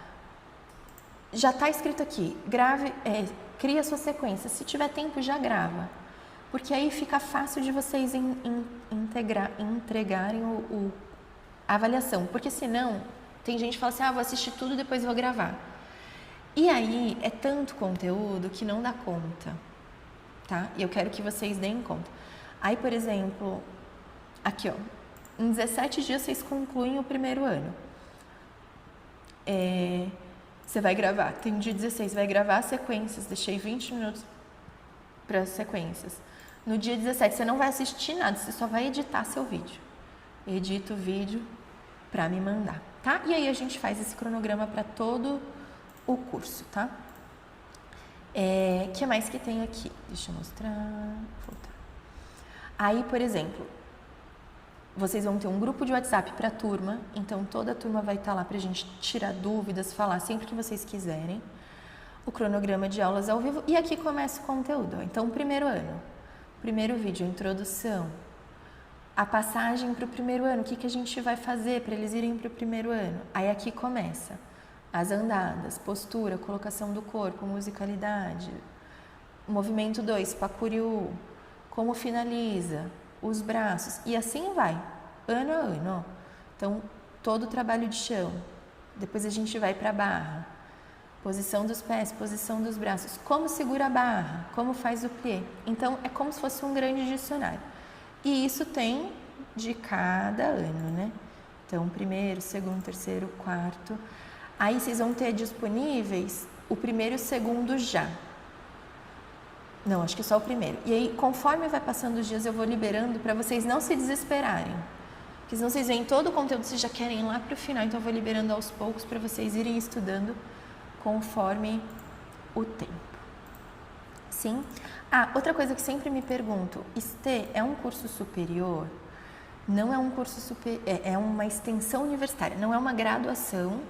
Já está escrito aqui, cria a sua sequência. Se tiver tempo, já grava. Porque aí fica fácil de vocês entregarem a avaliação. Porque senão, tem gente que fala assim, vou assistir tudo e depois vou gravar. E aí, é tanto conteúdo que não dá conta, tá? E eu quero que vocês deem conta. Aí, por exemplo, aqui, ó, em 17 dias vocês concluem o primeiro ano. Você vai gravar, tem dia 16, vai gravar sequências, deixei 20 minutos para as sequências. No dia 17, você não vai assistir nada, você só vai editar seu vídeo. Edita o vídeo para me mandar, tá? E aí a gente faz esse cronograma para todo o curso, tá? Que mais que tem aqui? Deixa eu mostrar, voltar. Aí, por exemplo, vocês vão ter um grupo de WhatsApp para a turma, então toda a turma vai estar lá para a gente tirar dúvidas, falar sempre que vocês quiserem. O cronograma de aulas ao vivo e aqui começa o conteúdo. Então, primeiro ano, primeiro vídeo, introdução, a passagem para o primeiro ano, o que a gente vai fazer para eles irem para o primeiro ano. Aí aqui começa as andadas, postura, colocação do corpo, musicalidade. Movimento 2, Pakuriu, como finaliza, os braços, e assim vai, ano a ano. Então, todo o trabalho de chão. Depois a gente vai para a barra. Posição dos pés, posição dos braços. Como segura a barra, como faz o plié. Então, é como se fosse um grande dicionário. E isso tem de cada ano, né? Então, primeiro, segundo, terceiro, quarto. Aí vocês vão ter disponíveis o primeiro e o segundo já. Não, acho que só o primeiro. E aí, conforme vai passando os dias, eu vou liberando para vocês não se desesperarem. Porque senão vocês veem todo o conteúdo, vocês já querem ir lá para o final. Então, eu vou liberando aos poucos para vocês irem estudando conforme o tempo. Sim? Ah, outra coisa que sempre me pergunto. ST é um curso superior? Não é um curso superior, é uma extensão universitária. Não é uma graduação,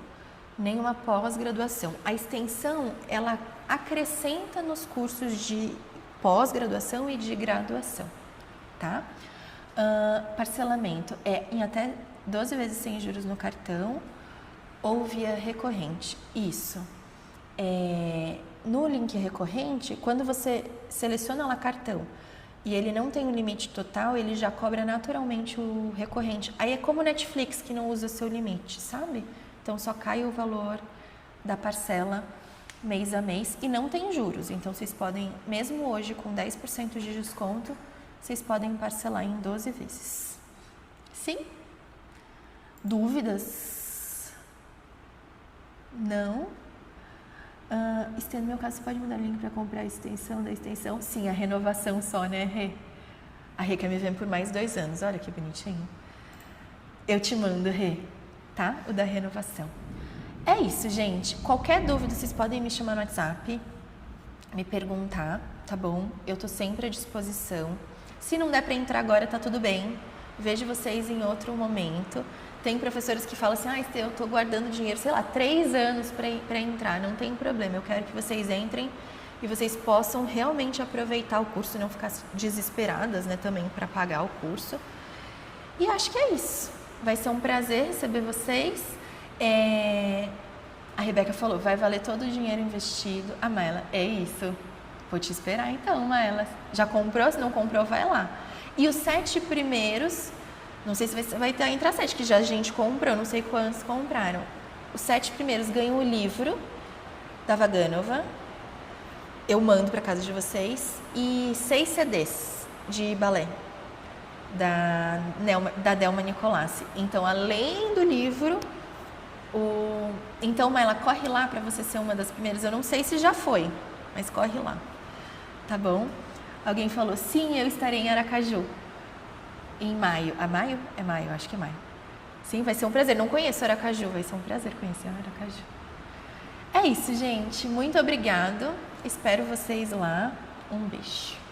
nem uma pós-graduação. A extensão, ela acrescenta nos cursos de pós-graduação e de graduação, tá? Parcelamento é em até 12 vezes sem juros no cartão ou via recorrente. Isso. No link recorrente, quando você seleciona lá cartão e ele não tem um limite total, ele já cobra naturalmente o recorrente. Aí é como o Netflix, que não usa seu limite, sabe? Então, só cai o valor da parcela mês a mês e não tem juros. Então, vocês podem, mesmo hoje com 10% de desconto, vocês podem parcelar em 12 vezes. Sim? Dúvidas? Não? No meu caso, você pode mudar o link para comprar a extensão da extensão? Sim, a renovação só, né, Rê? A Rê quer me ver por mais 2 anos. Olha que bonitinho. Eu te mando, Rê. Tá? O da renovação. É isso, gente. Qualquer dúvida, vocês podem me chamar no WhatsApp, me perguntar, tá bom? Eu tô sempre à disposição. Se não der para entrar agora, tá tudo bem. Vejo vocês em outro momento. Tem professores que falam assim, eu tô guardando dinheiro, sei lá, 3 anos para entrar. Não tem problema, eu quero que vocês entrem e vocês possam realmente aproveitar o curso, não ficar desesperadas, né, também para pagar o curso. E acho que é isso. Vai ser um prazer receber vocês. A Rebeca falou, vai valer todo o dinheiro investido. A Maela, é isso. Vou te esperar então, Maela. Já comprou? Se não comprou, vai lá. E os 7 primeiros, não sei se vai ter entre as 7, que já a gente comprou, não sei quantos compraram. Os 7 primeiros ganham o livro da Vaganova. Eu mando para casa de vocês. E 6 CDs de balé. Da Delma Nicolassi. Então, além do livro, então, Maela, corre lá para você ser uma das primeiras. Eu não sei se já foi, mas corre lá. Tá bom? Alguém falou, sim, eu estarei em Aracaju. Em maio. A maio? É maio, acho que é maio. Sim, vai ser um prazer. Não conheço Aracaju, vai ser um prazer conhecer Aracaju. É isso, gente. Muito obrigado. Espero vocês lá. Um beijo.